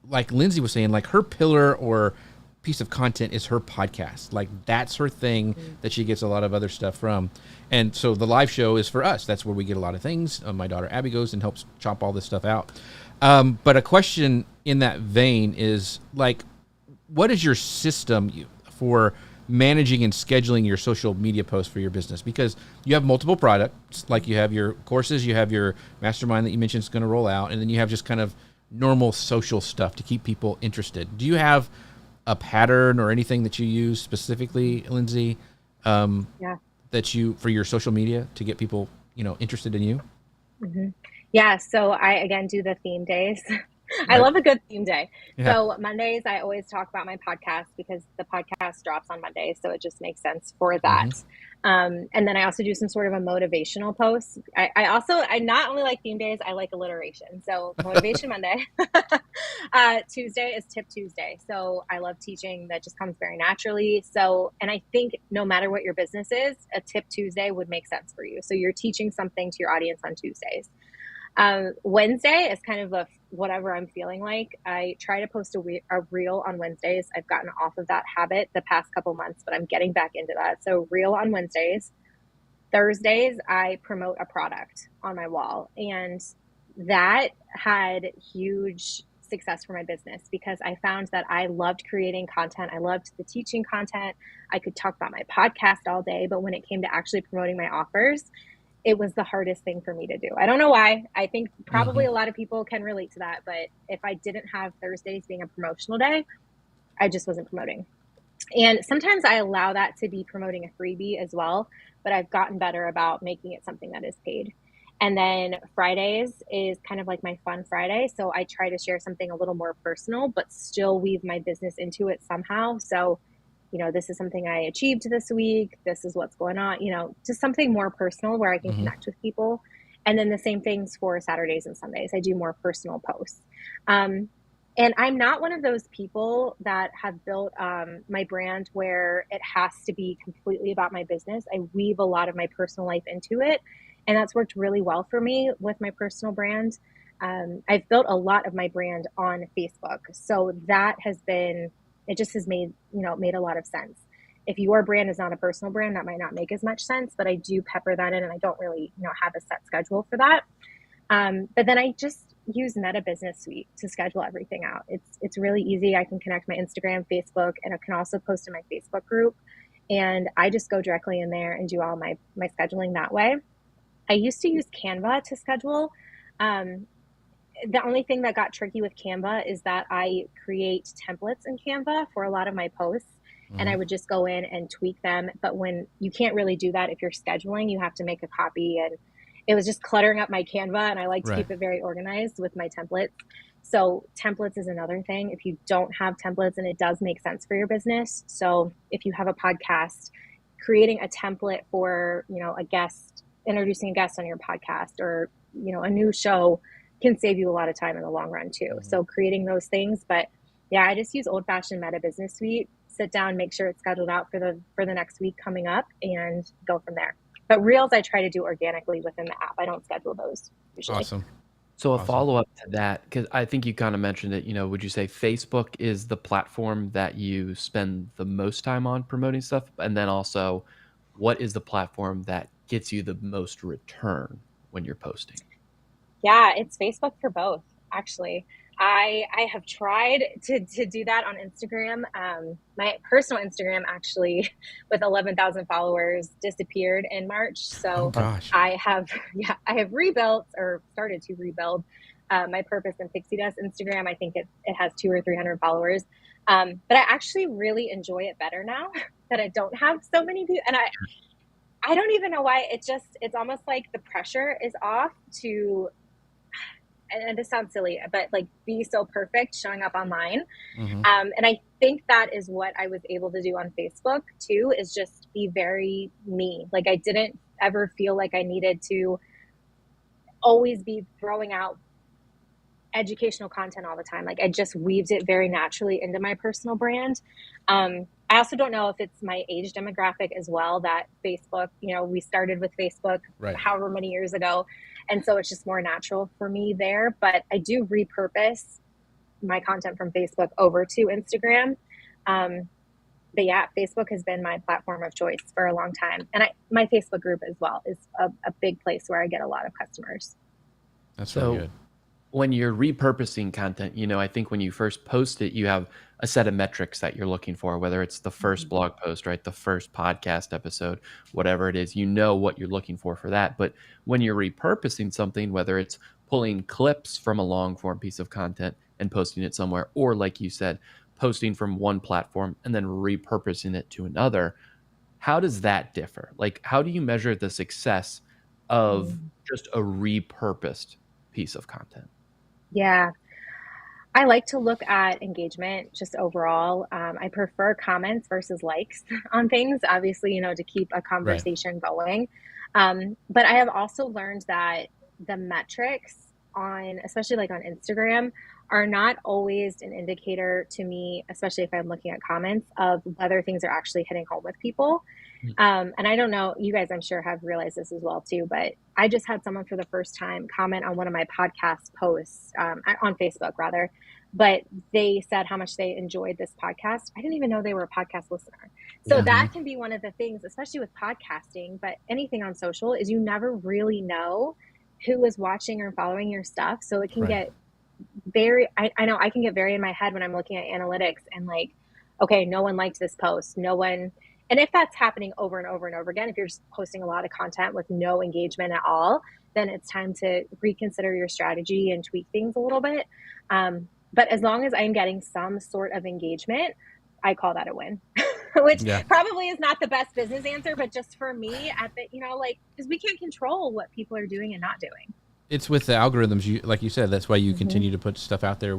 like Lindsay was saying, like her pillar or piece of content is her podcast. Like that's her thing that she gets a lot of other stuff from. And so the live show is for us. That's where we get a lot of things. My daughter Abby goes and helps chop all this stuff out. But a question in that vein is like, what is your system for managing and scheduling your social media posts for your business? Because you have multiple products, like you have your courses, you have your mastermind that you mentioned is going to roll out, and then you have just kind of normal social stuff to keep people interested. Do you have a pattern or anything that you use specifically, Lindsay, that you for your social media to get people, interested in you? Yeah. So I, again, do the theme days. I love a good theme day. Yeah. So Mondays, I always talk about my podcast because the podcast drops on Mondays. So it just makes sense for that. And then I also do some sort of a motivational post. I not only like theme days, I like alliteration. So Motivation Monday. Tuesday is Tip Tuesday. So I love teaching. That just comes very naturally. So, and I think no matter what your business is, a Tip Tuesday would make sense for you. So you're teaching something to your audience on Tuesdays. Wednesday is kind of whatever I'm feeling like. I try to post a reel on Wednesdays. I've gotten off of that habit the past couple months, but I'm getting back into that. So reel on Wednesdays. Thursdays, I promote a product on my wall. And that had huge success for my business because I found that I loved creating content. I loved the teaching content. I could talk about my podcast all day, but when it came to actually promoting my offers, it was the hardest thing for me to do. I don't know why. I think probably a lot of people can relate to that. But if I didn't have Thursdays being a promotional day, I just wasn't promoting. And sometimes I allow that to be promoting a freebie as well, but I've gotten better about making it something that is paid. And then Fridays is kind of like my fun Friday. So I try to share something a little more personal, but still weave my business into it somehow. So, this is something I achieved this week. This is what's going on, just something more personal where I can Mm-hmm. connect with people. And then the same things for Saturdays and Sundays. I do more personal posts. And I'm not one of those people that have built my brand where it has to be completely about my business. I weave a lot of my personal life into it. And that's worked really well for me with my personal brand. I've built a lot of my brand on Facebook. So that has been, it just has made a lot of sense. If your brand is not a personal brand, that might not make as much sense, but I do pepper that in, and I don't really, have a set schedule for that. But then I just use Meta Business Suite to schedule everything out. It's really easy. I can connect my Instagram, Facebook, and I can also post in my Facebook group. And I just go directly in there and do all my scheduling that way. I used to use Canva to schedule. Um, the only thing that got tricky with Canva is that I create templates in Canva for a lot of my posts, and Mm-hmm. I would just go in and tweak them. But when you can't really do that if you're scheduling, you have to make a copy, and it was just cluttering up my Canva, and I like to Right. keep it very organized with my templates. So templates is another thing. If you don't have templates, and it does make sense for your business. So if you have a podcast, creating a template for, a guest, introducing a guest on your podcast, or, a new show can save you a lot of time in the long run too. Mm-hmm. So creating those things, but yeah, I just use old fashioned Meta Business Suite, sit down, make sure it's scheduled out for the next week coming up, and go from there. But reels I try to do organically within the app. I don't schedule those usually. Awesome. So a Awesome. follow-up to that, because I think you kind of mentioned it, would you say Facebook is the platform that you spend the most time on promoting stuff? And then also, what is the platform that gets you the most return when you're posting? Yeah, it's Facebook for both, actually. I have tried to do that on Instagram. My personal Instagram actually, with 11,000 followers, disappeared in March. Oh So gosh. I have I have rebuilt, or started to rebuild, my Purpose and Pixie Dust Instagram. I think it has 200 or 300 followers. But I actually really enjoy it better now that I don't have so many people. And I don't even know why. It's almost like the pressure is off to, and this sounds silly, but like, be so perfect showing up online. Mm-hmm. And I think that is what I was able to do on Facebook too, is just be very me. Like, I didn't ever feel like I needed to always be throwing out educational content all the time. Like, I just weaved it very naturally into my personal brand. I also don't know if it's my age demographic as well, that Facebook, we started with Facebook Right. however many years ago. And so it's just more natural for me there. But I do repurpose my content from Facebook over to Instagram. But yeah, Facebook has been my platform of choice for a long time. And my Facebook group as well is a big place where I get a lot of customers. That's really So good. when you're repurposing content, I think when you first post it, you have a set of metrics that you're looking for, whether it's the first blog post, right? The first podcast episode, whatever it is, what you're looking for that. But when you're repurposing something, whether it's pulling clips from a long form piece of content and posting it somewhere, or like you said, posting from one platform and then repurposing it to another, how does that differ? Like, how do you measure the success of just a repurposed piece of content? Yeah, I like to look at engagement just overall. I prefer comments versus likes on things, obviously, to keep a Right. conversation going. But I have also learned that the metrics on, especially like on Instagram, are not always an indicator to me, especially if I'm looking at comments, of whether things are actually hitting home with people. And I don't know, you guys, I'm sure, have realized this as well too, but I just had someone for the first time comment on one of my podcast posts, on Facebook rather, but they said how much they enjoyed this podcast. I didn't even know they were a podcast listener. So Yeah. that can be one of the things, especially with podcasting, but anything on social, is you never really know who is watching or following your stuff. So it can Right. get very, I know I can get very in my head when I'm looking at analytics and like, okay, no one liked this post. No one. And if that's happening over and over and over again, if you're just posting a lot of content with no engagement at all, then it's time to reconsider your strategy and tweak things a little bit. But as long as I'm getting some sort of engagement, I call that a win. which Yeah. probably is not the best business answer, but just for me at the, like, because we can't control what people are doing and not doing. It's with the algorithms, like you said, that's why you continue to put stuff out there.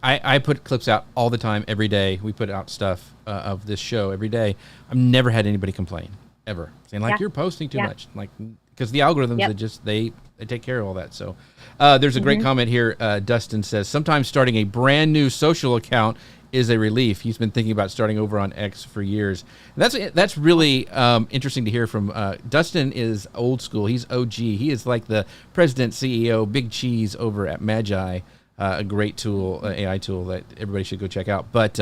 I put clips out all the time, every day. We put out stuff of this show every day. I've never had anybody complain, ever. Saying, like, you're posting too much. Like, because the algorithms, they take care of all that. So there's a great comment here. Dustin says, sometimes starting a brand new social account is a relief. He's been thinking about starting over on X for years. And that's really interesting to hear from Dustin. Is old school. He's OG. He is like the president, CEO, big cheese over at Magi, a great tool, AI tool that everybody should go check out. But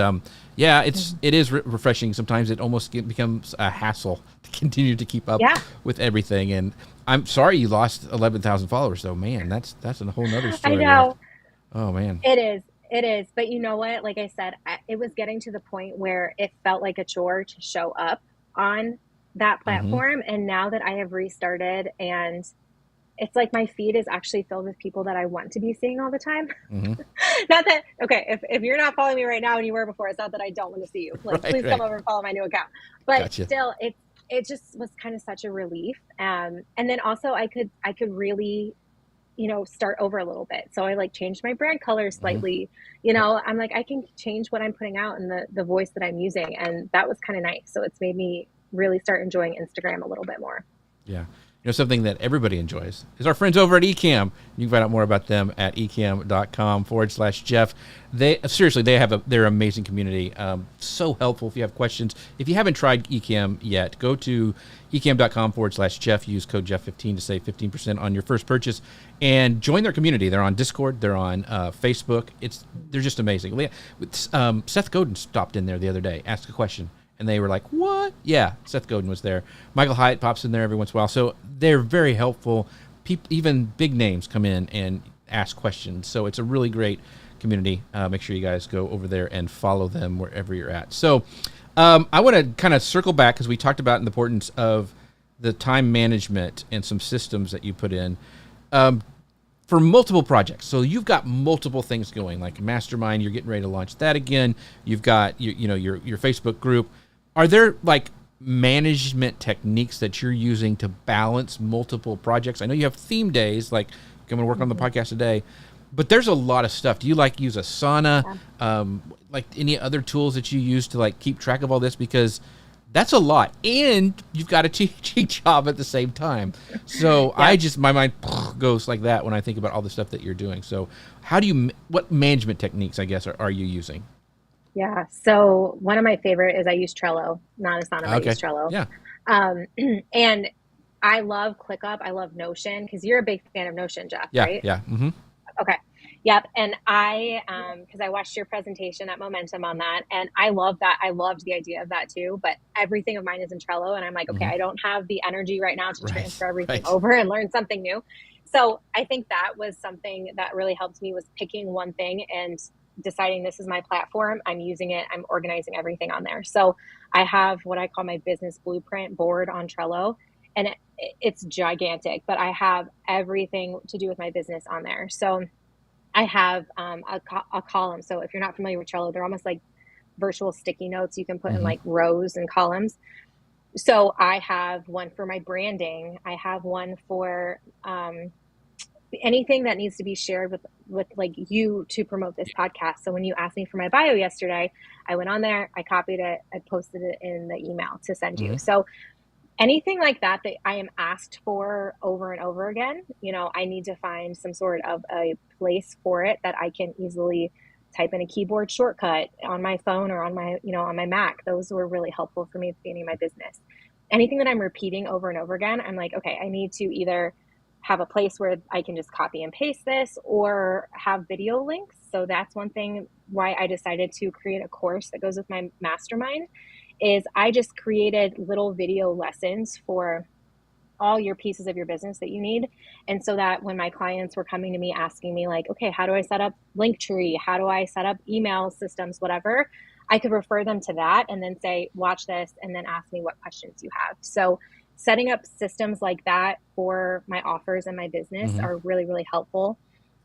it is refreshing. Sometimes it almost becomes a hassle to continue to keep up with everything. And I'm sorry you lost 11,000 followers, though. Man, that's a whole nother story. I know. Oh man. It is. But you know what? Like I said, it was getting to the point where it felt like a chore to show up on that platform. And now that I have restarted, and it's like my feed is actually filled with people that I want to be seeing all the time. Not that, okay, if you're not following me right now and you were before, it's not that I don't want to see you. Like, please come over and follow my new account. But still, it just was kind of such a relief. And then also I could really, start over a little bit. So I like changed my brand color slightly. I'm like, I can change what I'm putting out and the voice that I'm using. And that was kind of nice. So it's made me really start enjoying Instagram a little bit more. Yeah. Something that everybody enjoys is our friends over at Ecamm. You can find out more about them at ecamm.com/Jeff. They have their amazing community. So helpful if you have questions. If you haven't tried Ecamm yet, go to ecamm.com/Jeff. Use code Jeff15 to save 15% on your first purchase and join their community. They're on Discord. They're on Facebook. They're just amazing. Seth Godin stopped in there the other day, asked a question. And they were like, what? Yeah, Seth Godin was there. Michael Hyatt pops in there every once in a while. So they're very helpful. Even big names come in and ask questions. So it's a really great community. Make sure you guys go over there and follow them wherever you're at. So I want to kind of circle back because we talked about the importance of the time management and some systems that you put in for multiple projects. So you've got multiple things going, like Mastermind. You're getting ready to launch that again. You've got your Facebook group. Are there like management techniques that you're using to balance multiple projects? I know you have theme days, like I'm going to work on the podcast today, but there's a lot of stuff. Do you like use Asana? Like any other tools that you use to like keep track of all this? Because that's a lot, and you've got a teaching job at the same time. So my mind goes like that when I think about all the stuff that you're doing. So what management techniques, I guess, are you using? Yeah. So one of my favorite is I use Trello, not Asana, I use Trello. Yeah. And I love ClickUp. I love Notion, because you're a big fan of Notion, Jeff, right? Yeah. Mm-hmm. Okay. Yep. And because I watched your presentation at Momentum on that, and I love that. I loved the idea of that too, but everything of mine is in Trello, and I'm like, okay, I don't have the energy right now to transfer everything over and learn something new. So I think that was something that really helped me, was picking one thing and deciding this is my platform. I'm using it. I'm organizing everything on there. So I have what I call my business blueprint board on Trello, and it's gigantic, but I have everything to do with my business on there. So I have a column. So if you're not familiar with Trello, they're almost like virtual sticky notes you can put in like rows and columns. So I have one for my branding. I have one for anything that needs to be shared with like you to promote this podcast. So when you asked me for my bio yesterday, I went on there, I copied it, I posted it in the email to send you. So anything like that I am asked for over and over again, I need to find some sort of a place for it that I can easily type in a keyboard shortcut on my phone or on my, on my Mac. Those were really helpful for me at the beginning of my business. Anything that I'm repeating over and over again, I'm like, okay, I need to either have a place where I can just copy and paste this or have video links. So that's one thing why I decided to create a course that goes with my mastermind, is I just created little video lessons for all your pieces of your business that you need. And so that when my clients were coming to me asking me like, okay, how do I set up Linktree? How do I set up email systems, whatever, I could refer them to that and then say, watch this, and then ask me what questions you have. So setting up systems like that for my offers and my business are really, really helpful.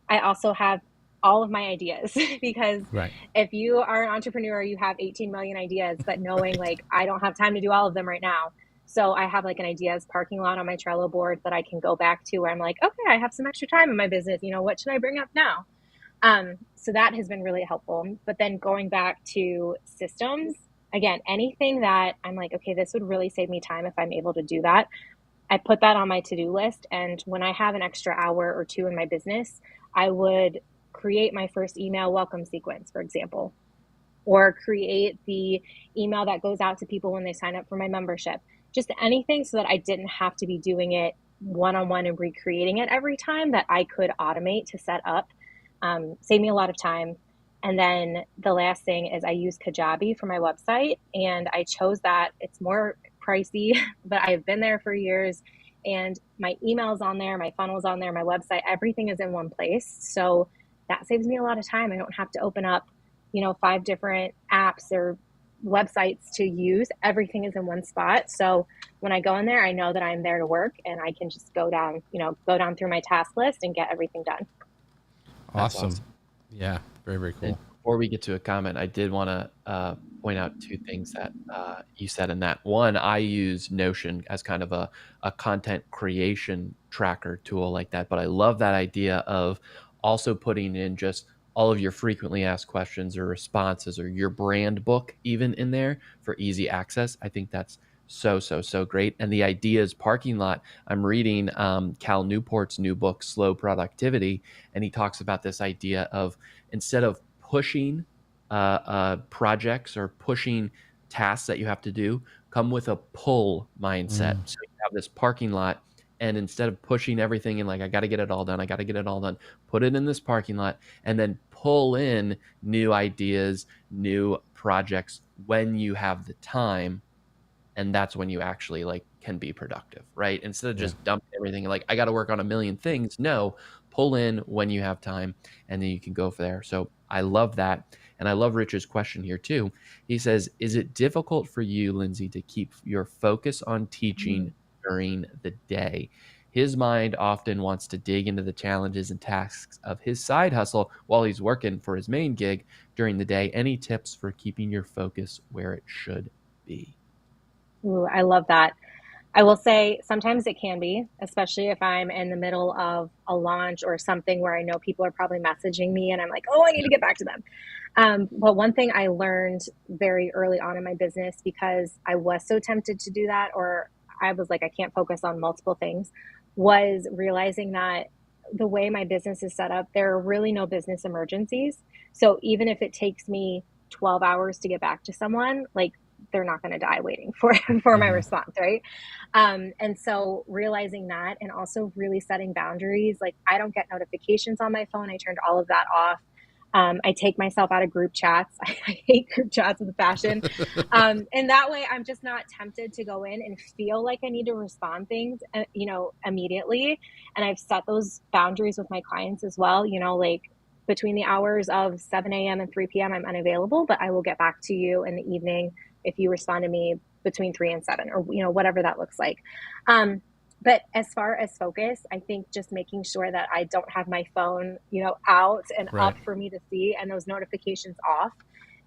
I also have all of my ideas because Right. if you are an entrepreneur, you have 18 million ideas, but knowing Right. like I don't have time to do all of them right now. So I have like an ideas parking lot on my Trello board that I can go back to where I'm like, okay, I have some extra time in my business. What should I bring up now? So that has been really helpful. But then going back to systems, again, anything that I'm like, okay, this would really save me time if I'm able to do that. I put that on my to-do list. And when I have an extra hour or two in my business, I would create my first email welcome sequence, for example, or create the email that goes out to people when they sign up for my membership. Just anything so that I didn't have to be doing it one-on-one and recreating it every time, that I could automate to set up. Save me a lot of time. And then the last thing is I use Kajabi for my website, and I chose that. It's more pricey, but I've been there for years, and my email's on there, my funnel's on there, my website, everything is in one place. So that saves me a lot of time. I don't have to open up, 5 different apps or websites to use. Everything is in one spot. So when I go in there, I know that I'm there to work, and I can just go down through my task list and get everything done. Awesome. Yeah. Very, very cool. And before we get to a comment, I did want to point out 2 things that you said in that. One, I use Notion as kind of a content creation tracker tool like that, but I love that idea of also putting in just all of your frequently asked questions or responses or your brand book even in there for easy access. I think that's so great. And the ideas parking lot, I'm reading Cal Newport's new book, Slow Productivity, and he talks about this idea of instead of pushing projects or pushing tasks that you have to do, come with a pull mindset. So you have this parking lot, and instead of pushing everything in, like, I got to get it all done, put it in this parking lot, and then pull in new ideas, new projects when you have the time. And that's when you actually like can be productive, right? Instead of just dumping everything like I got to work on a million things. No, pull in when you have time, and then you can go for there. So I love that. And I love Rich's question here too. He says, is it difficult for you, Lindsay, to keep your focus on teaching during the day? His mind often wants to dig into the challenges and tasks of his side hustle while he's working for his main gig during the day. Any tips for keeping your focus where it should be? Ooh, I love that. I will say sometimes it can be, especially if I'm in the middle of a launch or something where I know people are probably messaging me and I'm like, oh, I need to get back to them. But one thing I learned very early on in my business, because I was so tempted to do that, or I was like, I can't focus on multiple things, was realizing that the way my business is set up, there are really no business emergencies. So even if it takes me 12 hours to get back to someone, like, they're not going to die waiting for my response, right? And so realizing that, and also really setting boundaries. Like, I don't get notifications on my phone. I turned all of that off. I take myself out of group chats. I hate group chats with a passion. And that way I'm just not tempted to go in and feel like I need to respond things, immediately. And I've set those boundaries with my clients as well. Like, between the hours of 7 a.m. and 3 p.m., I'm unavailable, but I will get back to you in the evening if you respond to me between 3 and 7, or, whatever that looks like. But as far as focus, I think just making sure that I don't have my phone, out and up for me to see, and those notifications off,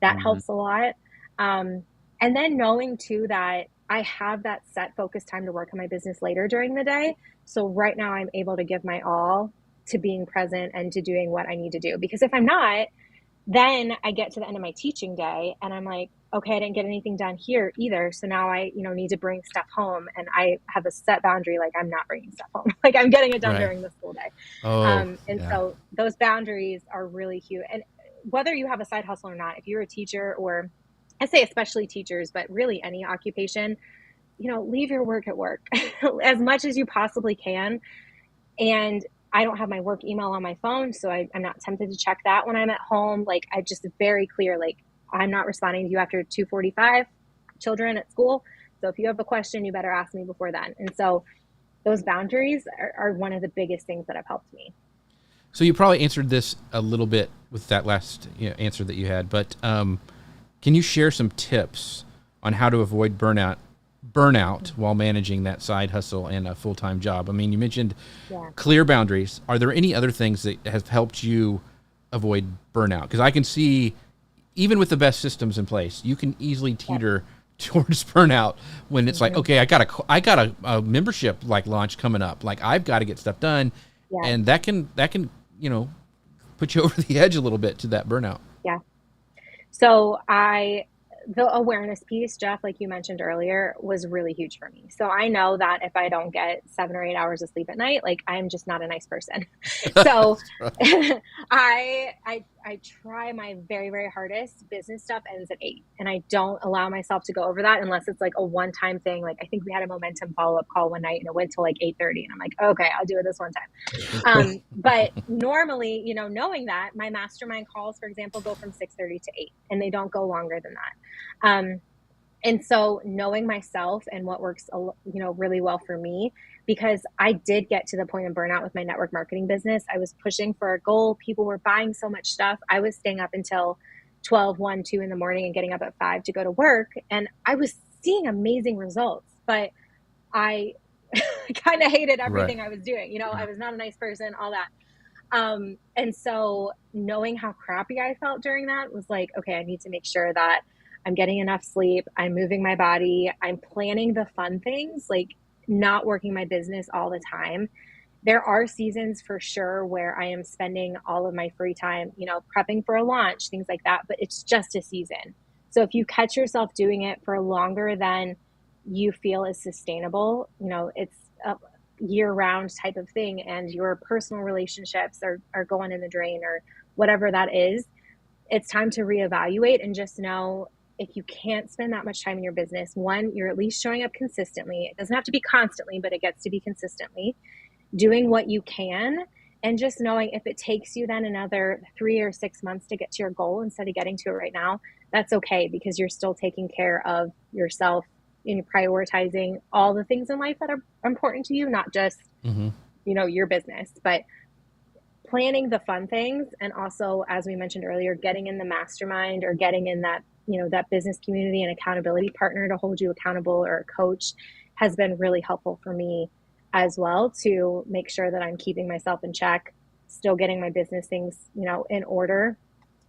that helps a lot. And then knowing too that I have that set focus time to work on my business later during the day. So right now I'm able to give my all to being present and to doing what I need to do. Because if I'm not, then I get to the end of my teaching day and I'm like, okay, I didn't get anything done here either. So now I, need to bring stuff home, and I have a set boundary. Like, I'm not bringing stuff home. Like, I'm getting it done during the school day. So those boundaries are really huge. And whether you have a side hustle or not, if you're a teacher, or I say especially teachers, but really any occupation, leave your work at work as much as you possibly can. And I don't have my work email on my phone, so I'm not tempted to check that when I'm at home. Like, I'm just very clear, like, I'm not responding to you after 2:45, children at school. So if you have a question, you better ask me before then. And so those boundaries are one of the biggest things that have helped me. So you probably answered this a little bit with that last answer that you had, but can you share some tips on how to avoid burnout while managing that side hustle and a full-time job? I mean, you mentioned clear boundaries. Are there any other things that have helped you avoid burnout? Because I can see, even with the best systems in place, you can easily teeter towards burnout when it's like, okay, I got a membership like launch coming up. Like I've got to get stuff done, and that can put you over the edge a little bit to that burnout. Yeah. So the awareness piece, Jeff, like you mentioned earlier, was really huge for me. So I know that if I don't get 7 or 8 hours of sleep at night, like I'm just not a nice person. So I try my very, very hardest. Business stuff ends at 8, and I don't allow myself to go over that unless it's like a one-time thing. Like I think we had a momentum follow-up call one night and it went till like 8:30, and I'm like, okay, I'll do it this one time. But normally, knowing that my mastermind calls, for example, go from 6:30 to 8, and they don't go longer than that. And so knowing myself and what works, really well for me, because I did get to the point of burnout with my network marketing business. I was pushing for a goal. People were buying so much stuff. I was staying up until 12, 1, 2 in the morning and getting up at 5 to go to work. And I was seeing amazing results, but I kind of hated everything I was doing. I was not a nice person, all that. And so knowing how crappy I felt during that was like, okay, I need to make sure that I'm getting enough sleep. I'm moving my body. I'm planning the fun things, like not working my business all the time. There are seasons for sure where I am spending all of my free time, prepping for a launch, things like that, but it's just a season. So if you catch yourself doing it for longer than you feel is sustainable, it's a year-round type of thing, and your personal relationships are going in the drain or whatever that is, it's time to reevaluate and just know, if you can't spend that much time in your business, one, you're at least showing up consistently. It doesn't have to be constantly, but it gets to be consistently doing what you can, and just knowing if it takes you then another 3 or 6 months to get to your goal instead of getting to it right now, that's okay, because you're still taking care of yourself and prioritizing all the things in life that are important to you, not just, your business, but planning the fun things. And also, as we mentioned earlier, getting in the mastermind or getting in that, that business community and accountability partner to hold you accountable, or a coach, has been really helpful for me as well, to make sure that I'm keeping myself in check, still getting my business things, in order,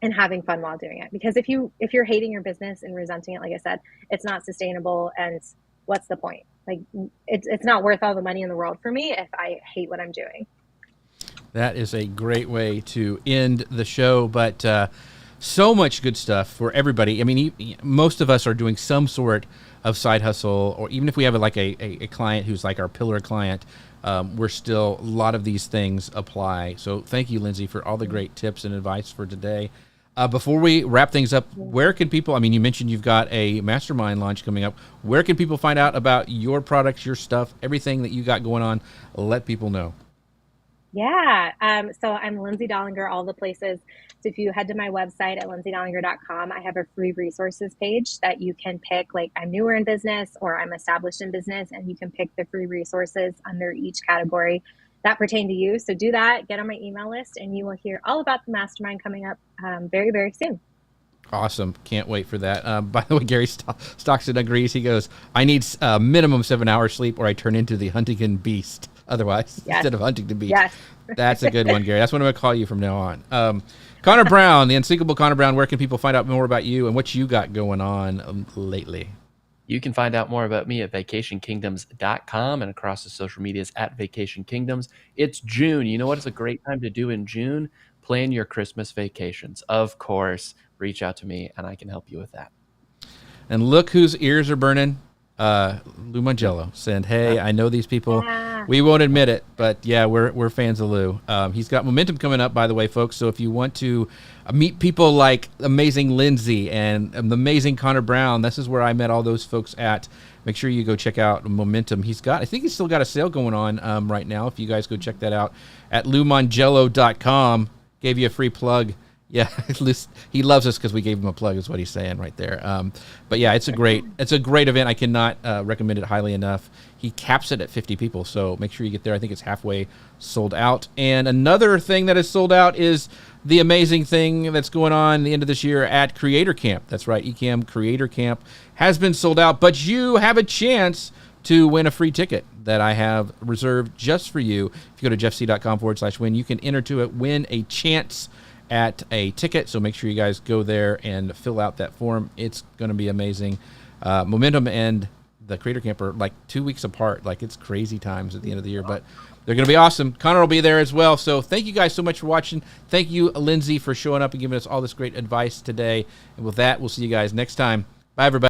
and having fun while doing it. Because if you're hating your business and resenting it, like I said, it's not sustainable. And what's the point? Like it's not worth all the money in the world for me if I hate what I'm doing. That is a great way to end the show, but so much good stuff for everybody. I mean, most of us are doing some sort of side hustle, or even if we have a client who's like our pillar client, we're still, a lot of these things apply. So thank you, Lindsay, for all the great tips and advice for today. Before we wrap things up, where can people, you mentioned you've got a mastermind launch coming up. Where can people find out about your products, your stuff, everything that you got going on? Let people know. Yeah. So I'm Lindsay Dollinger, all the places. So if you head to my website at lindsaydollinger.com, I have a free resources page that you can pick, like I'm newer in business or I'm established in business, and you can pick the free resources under each category that pertain to you. So do that, get on my email list, and you will hear all about the mastermind coming up very, very soon. Awesome. Can't wait for that. By the way, Gary Stockton agrees. He goes, I need minimum 7 hours sleep or I turn into the Huntington Beast. Otherwise, instead of Huntington Beast. Yes. That's a good one, Gary. That's what I'm going to call you from now on. Connor Brown, the unsinkable Connor Brown, where can people find out more about you and what you got going on lately? You can find out more about me at vacationkingdoms.com and across the social medias at Vacation Kingdoms. It's June. You know what? It's a great time to do in June. Plan your Christmas vacations. Of course, reach out to me and I can help you with that. And look whose ears are burning. Lou Mangello said, hey, I know these people. We won't admit it, but yeah, we're fans of Lou. He's got momentum coming up, by the way, folks. So if you want to meet people like amazing Lindsay and the amazing Connor Brown, this is where I met all those folks at. Make sure you go check out Momentum. I think he's still got a sale going on right now. If you guys go check that out at loumangello.com. Gave you a free plug. Yeah, he loves us because we gave him a plug, is what he's saying right there. But yeah, it's a great event. I cannot recommend it highly enough. He caps it at 50 people, so make sure you get there. I think it's halfway sold out. And another thing that is sold out is the amazing thing that's going on the end of this year at Creator Camp. That's right, Ecamm Creator Camp has been sold out, but you have a chance to win a free ticket that I have reserved just for you. If you go to jeffc.com/win, you can enter to it, win a chance at a ticket. So make sure you guys go there and fill out that form. It's going to be amazing. Momentum and the Creator Camp are like 2 weeks apart. Like, it's crazy times at the end of the year, but they're going to be awesome. Connor will be there as well. So thank you guys so much for watching. Thank you, Lindsay, for showing up and giving us all this great advice today. And with that, we'll see you guys next time. Bye, everybody.